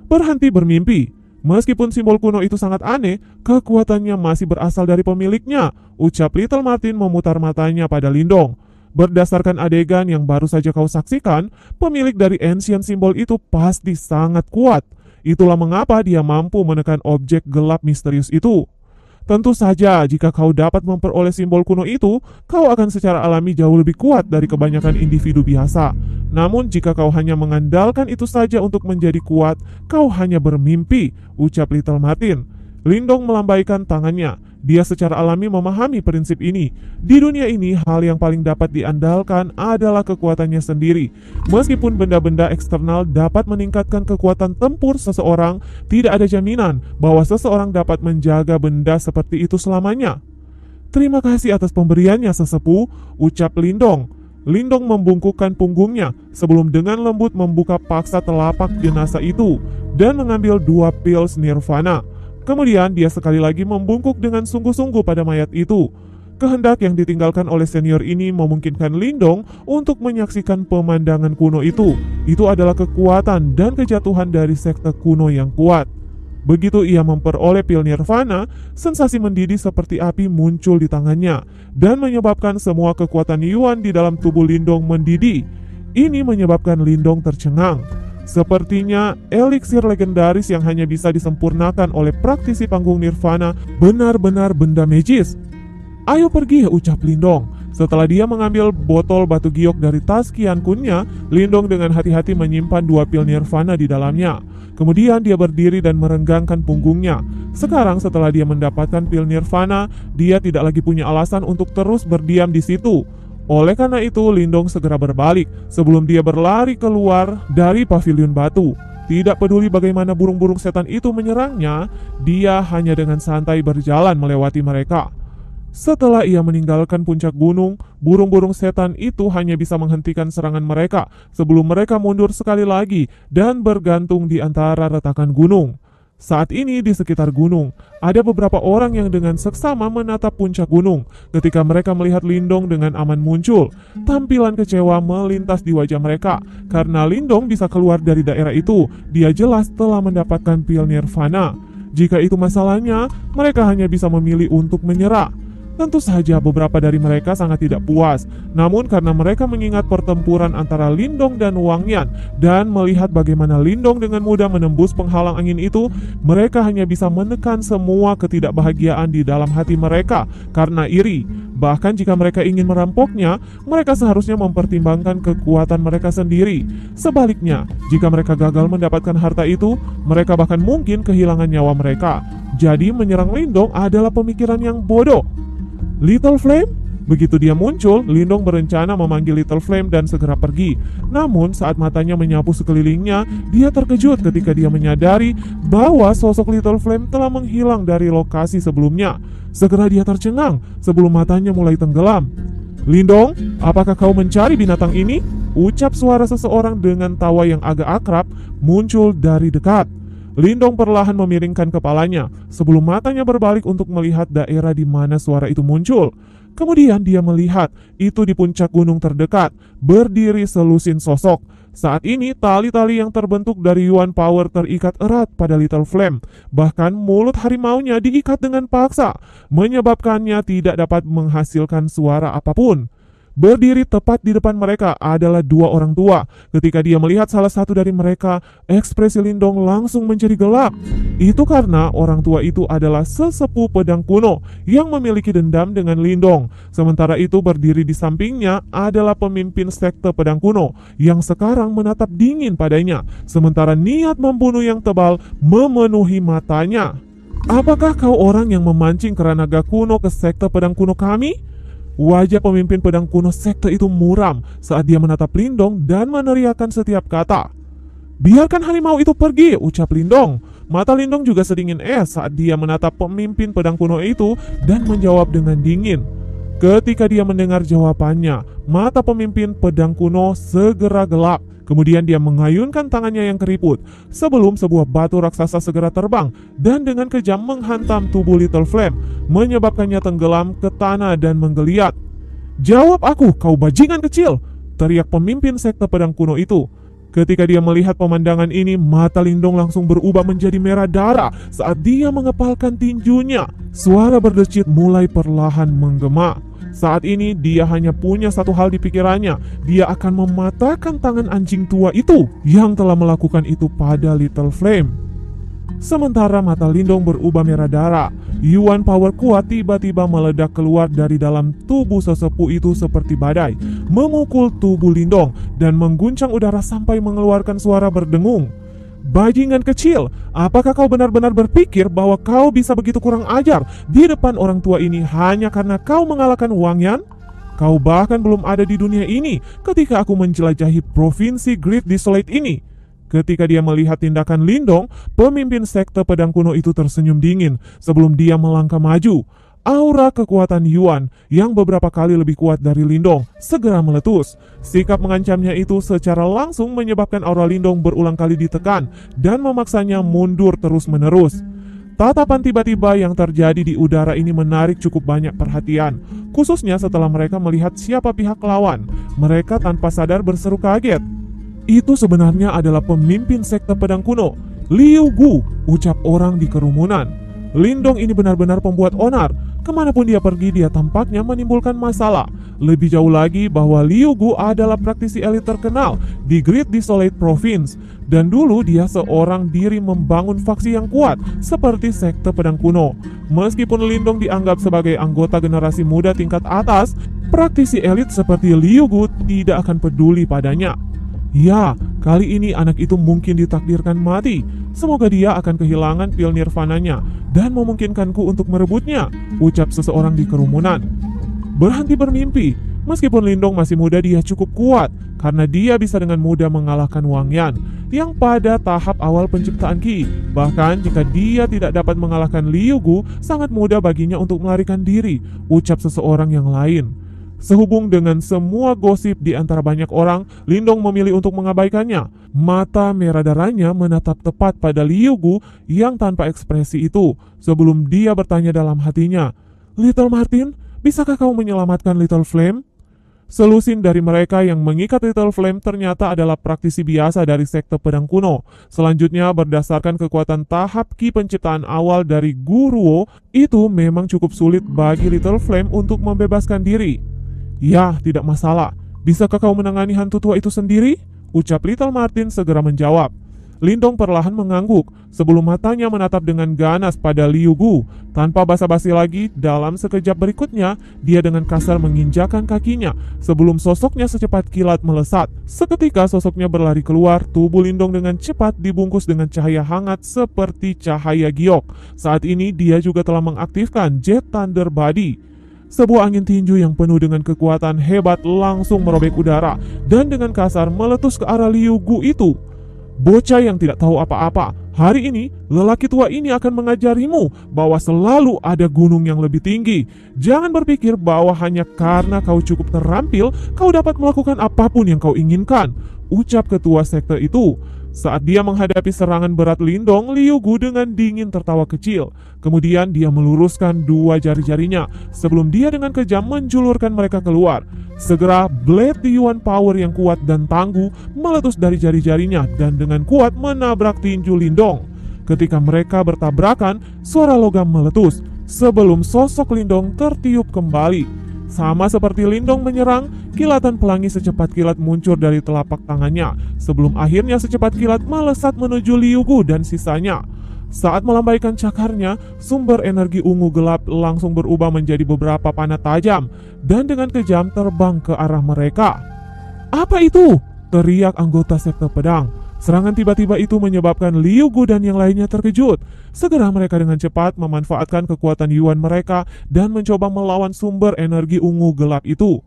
Berhenti bermimpi. Meskipun simbol kuno itu sangat aneh, kekuatannya masih berasal dari pemiliknya, ucap Little Martin memutar matanya pada Lindong. Berdasarkan adegan yang baru saja kau saksikan, pemilik dari ancient simbol itu pasti sangat kuat. Itulah mengapa dia mampu menekan objek gelap misterius itu. Tentu saja, jika kau dapat memperoleh simbol kuno itu, kau akan secara alami jauh lebih kuat dari kebanyakan individu biasa. Namun, jika kau hanya mengandalkan itu saja untuk menjadi kuat, kau hanya bermimpi, ucap Little Martin. Lindong melambaikan tangannya. Dia secara alami memahami prinsip ini. Di dunia ini, hal yang paling dapat diandalkan adalah kekuatannya sendiri. Meskipun benda-benda eksternal dapat meningkatkan kekuatan tempur seseorang, tidak ada jaminan bahwa seseorang dapat menjaga benda seperti itu selamanya. Terima kasih atas pemberiannya, sesepuh, ucap Lindong. Lindong membungkukkan punggungnya sebelum dengan lembut membuka paksa telapak jenazah itu dan mengambil 2 pils nirvana. Kemudian dia sekali lagi membungkuk dengan sungguh-sungguh pada mayat itu. Kehendak yang ditinggalkan oleh senior ini memungkinkan Lindong untuk menyaksikan pemandangan kuno itu. Itu adalah kekuatan dan kejatuhan dari sekte kuno yang kuat. Begitu ia memperoleh pil nirvana, sensasi mendidih seperti api muncul di tangannya dan menyebabkan semua kekuatan Yuan di dalam tubuh Lindong mendidih. Ini menyebabkan Lindong tercengang. Sepertinya eliksir legendaris yang hanya bisa disempurnakan oleh praktisi panggung nirvana benar-benar benda magis. Ayo pergi, ucap Lindong. Setelah dia mengambil botol batu giok dari tas Qian Kunnya, Lindong dengan hati-hati menyimpan 2 pil nirvana di dalamnya. Kemudian dia berdiri dan merenggangkan punggungnya. Sekarang setelah dia mendapatkan pil nirvana, dia tidak lagi punya alasan untuk terus berdiam di situ. Oleh karena itu, Lindong segera berbalik sebelum dia berlari keluar dari pavilion batu. Tidak peduli bagaimana burung-burung setan itu menyerangnya, dia hanya dengan santai berjalan melewati mereka. Setelah ia meninggalkan puncak gunung, burung-burung setan itu hanya bisa menghentikan serangan mereka sebelum mereka mundur sekali lagi dan bergantung di antara retakan gunung. Saat ini di sekitar gunung, ada beberapa orang yang dengan seksama menatap puncak gunung. Ketika mereka melihat Lindong dengan aman muncul, tampilan kecewa melintas di wajah mereka. Karena Lindong bisa keluar dari daerah itu, dia jelas telah mendapatkan pil nirvana. Jika itu masalahnya, mereka hanya bisa memilih untuk menyerah. Tentu saja beberapa dari mereka sangat tidak puas. Namun karena mereka mengingat pertempuran antara Lindong dan Wang Yan dan melihat bagaimana Lindong dengan mudah menembus penghalang angin itu, mereka hanya bisa menekan semua ketidakbahagiaan di dalam hati mereka karena iri. Bahkan jika mereka ingin merampoknya, mereka seharusnya mempertimbangkan kekuatan mereka sendiri. Sebaliknya, jika mereka gagal mendapatkan harta itu, mereka bahkan mungkin kehilangan nyawa mereka. Jadi menyerang Lindong adalah pemikiran yang bodoh. Little Flame? Begitu dia muncul, Lindong berencana memanggil Little Flame dan segera pergi. Namun saat matanya menyapu sekelilingnya, dia terkejut ketika dia menyadari bahwa sosok Little Flame telah menghilang dari lokasi sebelumnya. Segera dia tercengang sebelum matanya mulai tenggelam. "Lindong, apakah kau mencari binatang ini?" ucap suara seseorang dengan tawa yang agak akrab muncul dari dekat. Lindong perlahan memiringkan kepalanya sebelum matanya berbalik untuk melihat daerah di mana suara itu muncul. Kemudian dia melihat itu di puncak gunung terdekat, berdiri selusin sosok. Saat ini tali-tali yang terbentuk dari Yuan Power terikat erat pada Little Flame. Bahkan mulut harimaunya diikat dengan paksa, menyebabkannya tidak dapat menghasilkan suara apapun. Berdiri tepat di depan mereka adalah dua orang tua. Ketika dia melihat salah satu dari mereka, ekspresi Lindong langsung menjadi gelap. Itu karena orang tua itu adalah sesepuh pedang kuno yang memiliki dendam dengan Lindong. Sementara itu berdiri di sampingnya adalah pemimpin sekte pedang kuno yang sekarang menatap dingin padanya, sementara niat membunuh yang tebal memenuhi matanya. "Apakah kau orang yang memancing keranaga kuno ke sekte pedang kuno kami?" Wajah pemimpin pedang kuno sekte itu muram saat dia menatap Lindong dan meneriakkan setiap kata. "Biarkan harimau itu pergi," ucap Lindong. Mata Lindong juga sedingin es saat dia menatap pemimpin pedang kuno itu dan menjawab dengan dingin. Ketika dia mendengar jawabannya, mata pemimpin pedang kuno segera gelap. Kemudian dia mengayunkan tangannya yang keriput sebelum sebuah batu raksasa segera terbang dan dengan kejam menghantam tubuh Little Flame, menyebabkannya tenggelam ke tanah dan menggeliat. "Jawab aku, kau bajingan kecil!" teriak pemimpin sekte pedang kuno itu. Ketika dia melihat pemandangan ini, mata Lindong langsung berubah menjadi merah darah saat dia mengepalkan tinjunya. Suara berdecit mulai perlahan menggema. Saat ini dia hanya punya satu hal di pikirannya. Dia akan mematahkan tangan anjing tua itu yang telah melakukan itu pada Little Flame. Sementara mata Lindong berubah merah darah, Yuan Power kuat tiba-tiba meledak keluar dari dalam tubuh sesepuh itu seperti badai, memukul tubuh Lindong dan mengguncang udara sampai mengeluarkan suara berdengung. "Bajingan kecil, apakah kau benar-benar berpikir bahwa kau bisa begitu kurang ajar di depan orang tua ini hanya karena kau mengalahkan Wang Yan? Kau bahkan belum ada di dunia ini ketika aku menjelajahi provinsi Great Desolate ini." Ketika dia melihat tindakan Lindong, pemimpin sekte pedang kuno itu tersenyum dingin sebelum dia melangkah maju. Aura kekuatan Yuan yang beberapa kali lebih kuat dari Lindong segera meletus. Sikap mengancamnya itu secara langsung menyebabkan aura Lindong berulang kali ditekan dan memaksanya mundur terus-menerus. Tatapan tiba-tiba yang terjadi di udara ini menarik cukup banyak perhatian, khususnya setelah mereka melihat siapa pihak lawan. Mereka tanpa sadar berseru kaget. Itu sebenarnya adalah pemimpin sekte pedang kuno, Liu Gu, ucap orang di kerumunan. Lindong ini benar-benar pembuat onar. Kemanapun dia pergi, dia tampaknya menimbulkan masalah. Lebih jauh lagi bahwa Liu Gu adalah praktisi elit terkenal di Great Desolate Province. Dan dulu dia seorang diri membangun faksi yang kuat seperti sekte pedang kuno. Meskipun Lindong dianggap sebagai anggota generasi muda tingkat atas, praktisi elit seperti Liu Gu tidak akan peduli padanya. "Ya, kali ini anak itu mungkin ditakdirkan mati. Semoga dia akan kehilangan pil nirvananya dan memungkinkanku untuk merebutnya," ucap seseorang di kerumunan. Berhenti bermimpi. Meskipun Lindong masih muda, dia cukup kuat karena dia bisa dengan mudah mengalahkan Wang Yan yang pada tahap awal penciptaan Qi. Bahkan jika dia tidak dapat mengalahkan Liu Gu, sangat mudah baginya untuk melarikan diri, ucap seseorang yang lain. Sehubung dengan semua gosip di antara banyak orang, Lindong memilih untuk mengabaikannya. Mata merah darahnya menatap tepat pada Liu Gu yang tanpa ekspresi itu, sebelum dia bertanya dalam hatinya, "Little Martin, bisakah kau menyelamatkan Little Flame?" Selusin dari mereka yang mengikat Little Flame ternyata adalah praktisi biasa dari sekte pedang kuno. Selanjutnya, berdasarkan kekuatan tahap Qi penciptaan awal dari Guruo, itu memang cukup sulit bagi Little Flame untuk membebaskan diri. "Ya, tidak masalah. Bisakah kau menangani hantu tua itu sendiri?" ucap Little Martin segera menjawab. Lindong perlahan mengangguk sebelum matanya menatap dengan ganas pada Liu Gu. Tanpa basa-basi lagi, dalam sekejap berikutnya, dia dengan kasar menginjakan kakinya sebelum sosoknya secepat kilat melesat. Seketika sosoknya berlari keluar, tubuh Lindong dengan cepat dibungkus dengan cahaya hangat seperti cahaya giok. Saat ini dia juga telah mengaktifkan Jet Thunder Body. Sebuah angin tinju yang penuh dengan kekuatan hebat langsung merobek udara dan dengan kasar meletus ke arah Liu Gu itu. Bocah yang tidak tahu apa-apa, hari ini lelaki tua ini akan mengajarimu bahwa selalu ada gunung yang lebih tinggi. Jangan berpikir bahwa hanya karena kau cukup terampil, kau dapat melakukan apapun yang kau inginkan, ucap ketua sekte itu. Saat dia menghadapi serangan berat Lindong, Liu Gu dengan dingin tertawa kecil. Kemudian dia meluruskan dua jari-jarinya sebelum dia dengan kejam menjulurkan mereka keluar. Segera blade Yuan Power yang kuat dan tangguh meletus dari jari-jarinya dan dengan kuat menabrak tinju Lindong. Ketika mereka bertabrakan, suara logam meletus sebelum sosok Lindong tertiup kembali. Sama seperti Lindong menyerang, kilatan pelangi secepat kilat muncul dari telapak tangannya, sebelum akhirnya secepat kilat melesat menuju Liu Gu dan sisanya. Saat melambaikan cakarnya, sumber energi ungu gelap langsung berubah menjadi beberapa panah tajam, dan dengan kejam terbang ke arah mereka. "Apa itu?" teriak anggota sekte pedang. Serangan tiba-tiba itu menyebabkan Liu Gu dan yang lainnya terkejut. Segera mereka dengan cepat memanfaatkan kekuatan Yuan mereka dan mencoba melawan sumber energi ungu gelap itu.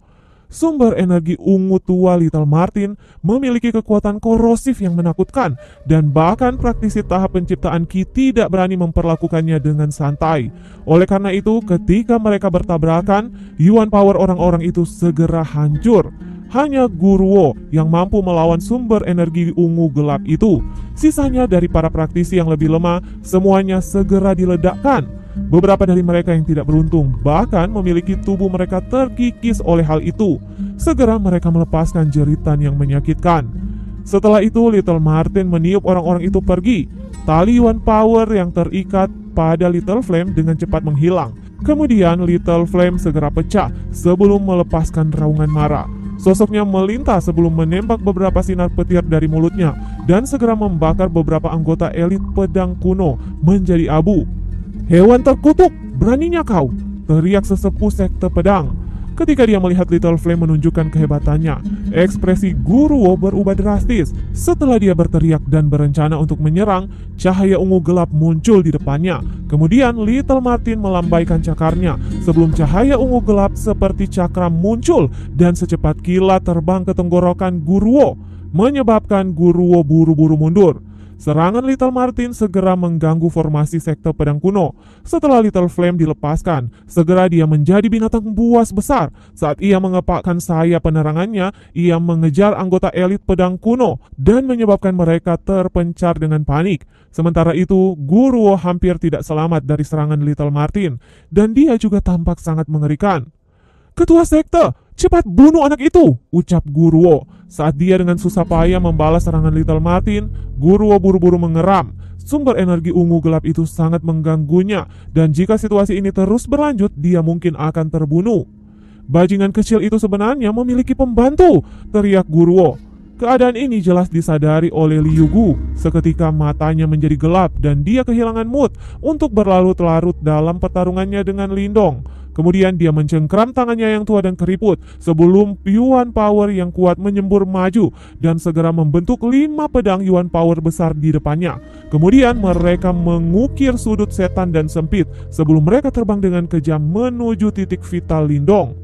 Sumber energi ungu tua Little Martin memiliki kekuatan korosif yang menakutkan, dan bahkan praktisi tahap penciptaan Qi tidak berani memperlakukannya dengan santai. Oleh karena itu, ketika mereka bertabrakan, Yuan Power orang-orang itu segera hancur. Hanya Guruo yang mampu melawan sumber energi ungu gelap itu. Sisanya dari para praktisi yang lebih lemah, semuanya segera diledakkan. Beberapa dari mereka yang tidak beruntung bahkan memiliki tubuh mereka terkikis oleh hal itu. Segera mereka melepaskan jeritan yang menyakitkan. Setelah itu Little Martin meniup orang-orang itu pergi. Tali Yuan Power yang terikat pada Little Flame dengan cepat menghilang. Kemudian Little Flame segera pecah sebelum melepaskan raungan marah. Sosoknya melintas sebelum menembak beberapa sinar petir dari mulutnya dan segera membakar beberapa anggota elit pedang kuno menjadi abu. "Hewan terkutuk, beraninya kau!" teriak sesepuh sekte pedang. Ketika dia melihat Little Flame menunjukkan kehebatannya, ekspresi Guruo berubah drastis. Setelah dia berteriak dan berencana untuk menyerang, cahaya ungu gelap muncul di depannya. Kemudian Little Martin melambaikan cakarnya sebelum cahaya ungu gelap seperti cakram muncul dan secepat kilat terbang ke tenggorokan Guruo, menyebabkan Guruo buru-buru mundur. Serangan Little Martin segera mengganggu formasi sekte pedang kuno. Setelah Little Flame dilepaskan, segera dia menjadi binatang buas besar. Saat ia mengepakkan sayap penerangannya, ia mengejar anggota elit pedang kuno dan menyebabkan mereka terpencar dengan panik. Sementara itu, Guruo hampir tidak selamat dari serangan Little Martin, dan dia juga tampak sangat mengerikan. "Ketua sekte, cepat bunuh anak itu!" ucap Guruo. Saat dia dengan susah payah membalas serangan Little Martin, Guruo buru-buru mengeram. Sumber energi ungu gelap itu sangat mengganggunya, dan jika situasi ini terus berlanjut, dia mungkin akan terbunuh. "Bajingan kecil itu sebenarnya memiliki pembantu!" teriak Guruo. Keadaan ini jelas disadari oleh Liu Gu. Seketika matanya menjadi gelap dan dia kehilangan mood untuk berlarut-larut dalam pertarungannya dengan Lindong. Kemudian dia mencengkram tangannya yang tua dan keriput sebelum Yuan Power yang kuat menyembur maju dan segera membentuk 5 pedang Yuan Power besar di depannya. Kemudian mereka mengukir sudut setan dan sempit sebelum mereka terbang dengan kejam menuju titik vital Lindong.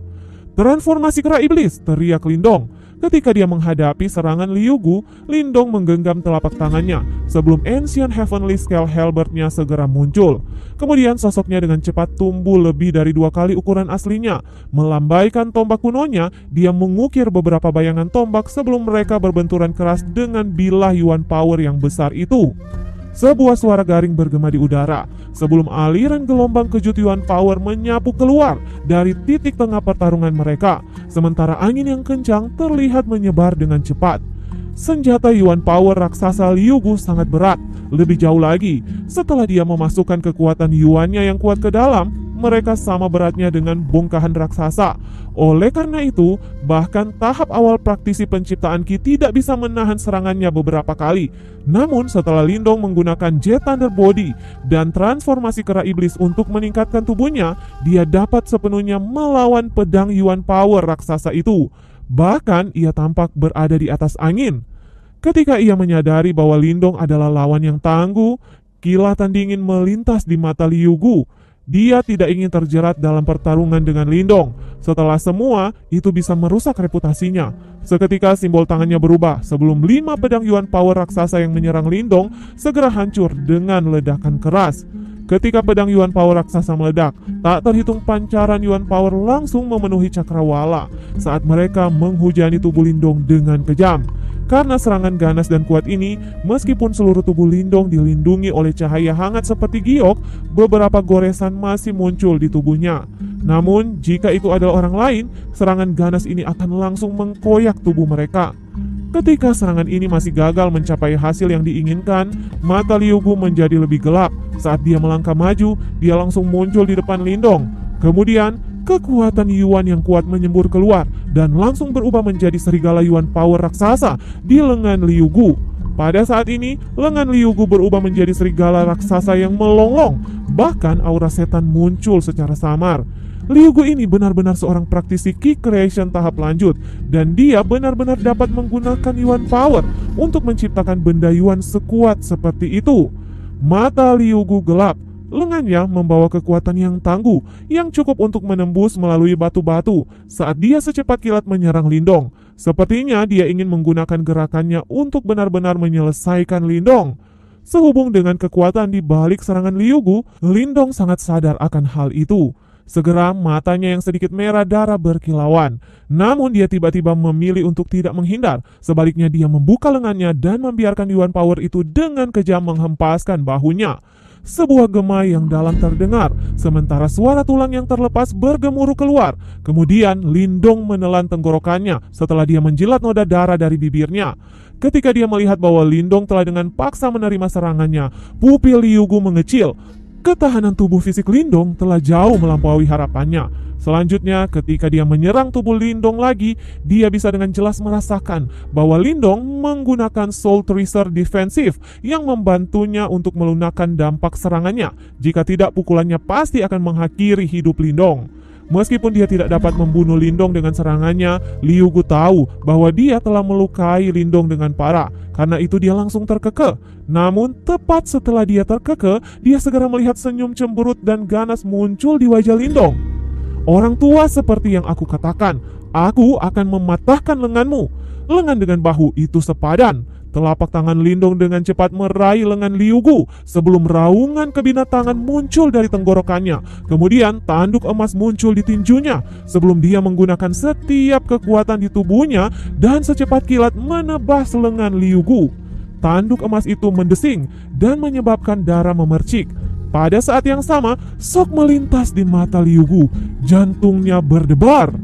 "Transformasi kera iblis!" teriak Lindong. Ketika dia menghadapi serangan Liu Gu, Lindong menggenggam telapak tangannya sebelum Ancient Heavenly Scale Halberd-nya segera muncul. Kemudian sosoknya dengan cepat tumbuh lebih dari 2 kali ukuran aslinya. Melambaikan tombak kunonya, dia mengukir beberapa bayangan tombak sebelum mereka berbenturan keras dengan bilah Yuan Power yang besar itu. Sebuah suara garing bergema di udara sebelum aliran gelombang kejut Yuan Power menyapu keluar dari titik tengah pertarungan mereka, sementara angin yang kencang terlihat menyebar dengan cepat. Senjata Yuan Power raksasa Liu Gu sangat berat. Lebih jauh lagi, setelah dia memasukkan kekuatan Yuannya yang kuat ke dalam, mereka sama beratnya dengan bongkahan raksasa. Oleh karena itu, bahkan tahap awal praktisi penciptaan Qi tidak bisa menahan serangannya beberapa kali. Namun setelah Lindong menggunakan Jet Thunder Body dan transformasi kera iblis untuk meningkatkan tubuhnya, dia dapat sepenuhnya melawan pedang Yuan Power raksasa itu. Bahkan ia tampak berada di atas angin. Ketika ia menyadari bahwa Lindong adalah lawan yang tangguh, kilatan dingin melintas di mata Liu Gu. Dia tidak ingin terjerat dalam pertarungan dengan Lindong. Setelah semua, itu bisa merusak reputasinya. Seketika simbol tangannya berubah sebelum 5 pedang Yuan Power raksasa yang menyerang Lindong segera hancur dengan ledakan keras. Ketika pedang Yuan Power raksasa meledak, tak terhitung pancaran Yuan Power langsung memenuhi cakrawala saat mereka menghujani tubuh Lindong dengan kejam. Karena serangan ganas dan kuat ini, meskipun seluruh tubuh Lindong dilindungi oleh cahaya hangat seperti giok, beberapa goresan masih muncul di tubuhnya. Namun, jika itu adalah orang lain, serangan ganas ini akan langsung mengkoyak tubuh mereka. Ketika serangan ini masih gagal mencapai hasil yang diinginkan, mata Liu Gu menjadi lebih gelap. Saat dia melangkah maju, dia langsung muncul di depan Lindong. Kemudian, kekuatan Yuan yang kuat menyembur keluar dan langsung berubah menjadi serigala Yuan Power raksasa di lengan Liu Gu. Pada saat ini, lengan Liu Gu berubah menjadi serigala raksasa yang melonglong. Bahkan aura setan muncul secara samar. Liu Gu ini benar-benar seorang praktisi Ki Creation tahap lanjut, dan dia benar-benar dapat menggunakan Yuan Power untuk menciptakan benda Yuan sekuat seperti itu. Mata Liu Gu gelap, lengannya membawa kekuatan yang tangguh yang cukup untuk menembus melalui batu-batu saat dia secepat kilat menyerang Lindong. Sepertinya dia ingin menggunakan gerakannya untuk benar-benar menyelesaikan Lindong. Sehubung dengan kekuatan di balik serangan Liu Gu, Lindong sangat sadar akan hal itu. Segera matanya yang sedikit merah darah berkilauan. Namun dia tiba-tiba memilih untuk tidak menghindar. Sebaliknya dia membuka lengannya dan membiarkan Yuan Power itu dengan kejam menghempaskan bahunya. Sebuah gema yang dalam terdengar, sementara suara tulang yang terlepas bergemuruh keluar. Kemudian Lindong menelan tenggorokannya setelah dia menjilat noda darah dari bibirnya. Ketika dia melihat bahwa Lindong telah dengan paksa menerima serangannya, pupil Liu Gu mengecil. Ketahanan tubuh fisik Lindong telah jauh melampaui harapannya. Selanjutnya, ketika dia menyerang tubuh Lindong lagi, dia bisa dengan jelas merasakan bahwa Lindong menggunakan Soul Tracer defensif yang membantunya untuk melunakkan dampak serangannya. Jika tidak, pukulannya pasti akan mengakhiri hidup Lindong. Meskipun dia tidak dapat membunuh Lindong dengan serangannya, Liu Gu tahu bahwa dia telah melukai Lindong dengan parah. Karena itu dia langsung terkekeh. Namun tepat setelah dia terkekeh, dia segera melihat senyum cemberut dan ganas muncul di wajah Lindong. Orang tua seperti yang aku katakan, aku akan mematahkan lenganmu. Lengan dengan bahu itu sepadan. Telapak tangan Lindong dengan cepat meraih lengan Liu Gu sebelum raungan kebinatangan muncul dari tenggorokannya. Kemudian tanduk emas muncul di tinjunya sebelum dia menggunakan setiap kekuatan di tubuhnya dan secepat kilat menebas lengan Liu Gu. Tanduk emas itu mendesing dan menyebabkan darah memercik. Pada saat yang sama, shock melintas di mata Liu Gu. Jantungnya berdebar.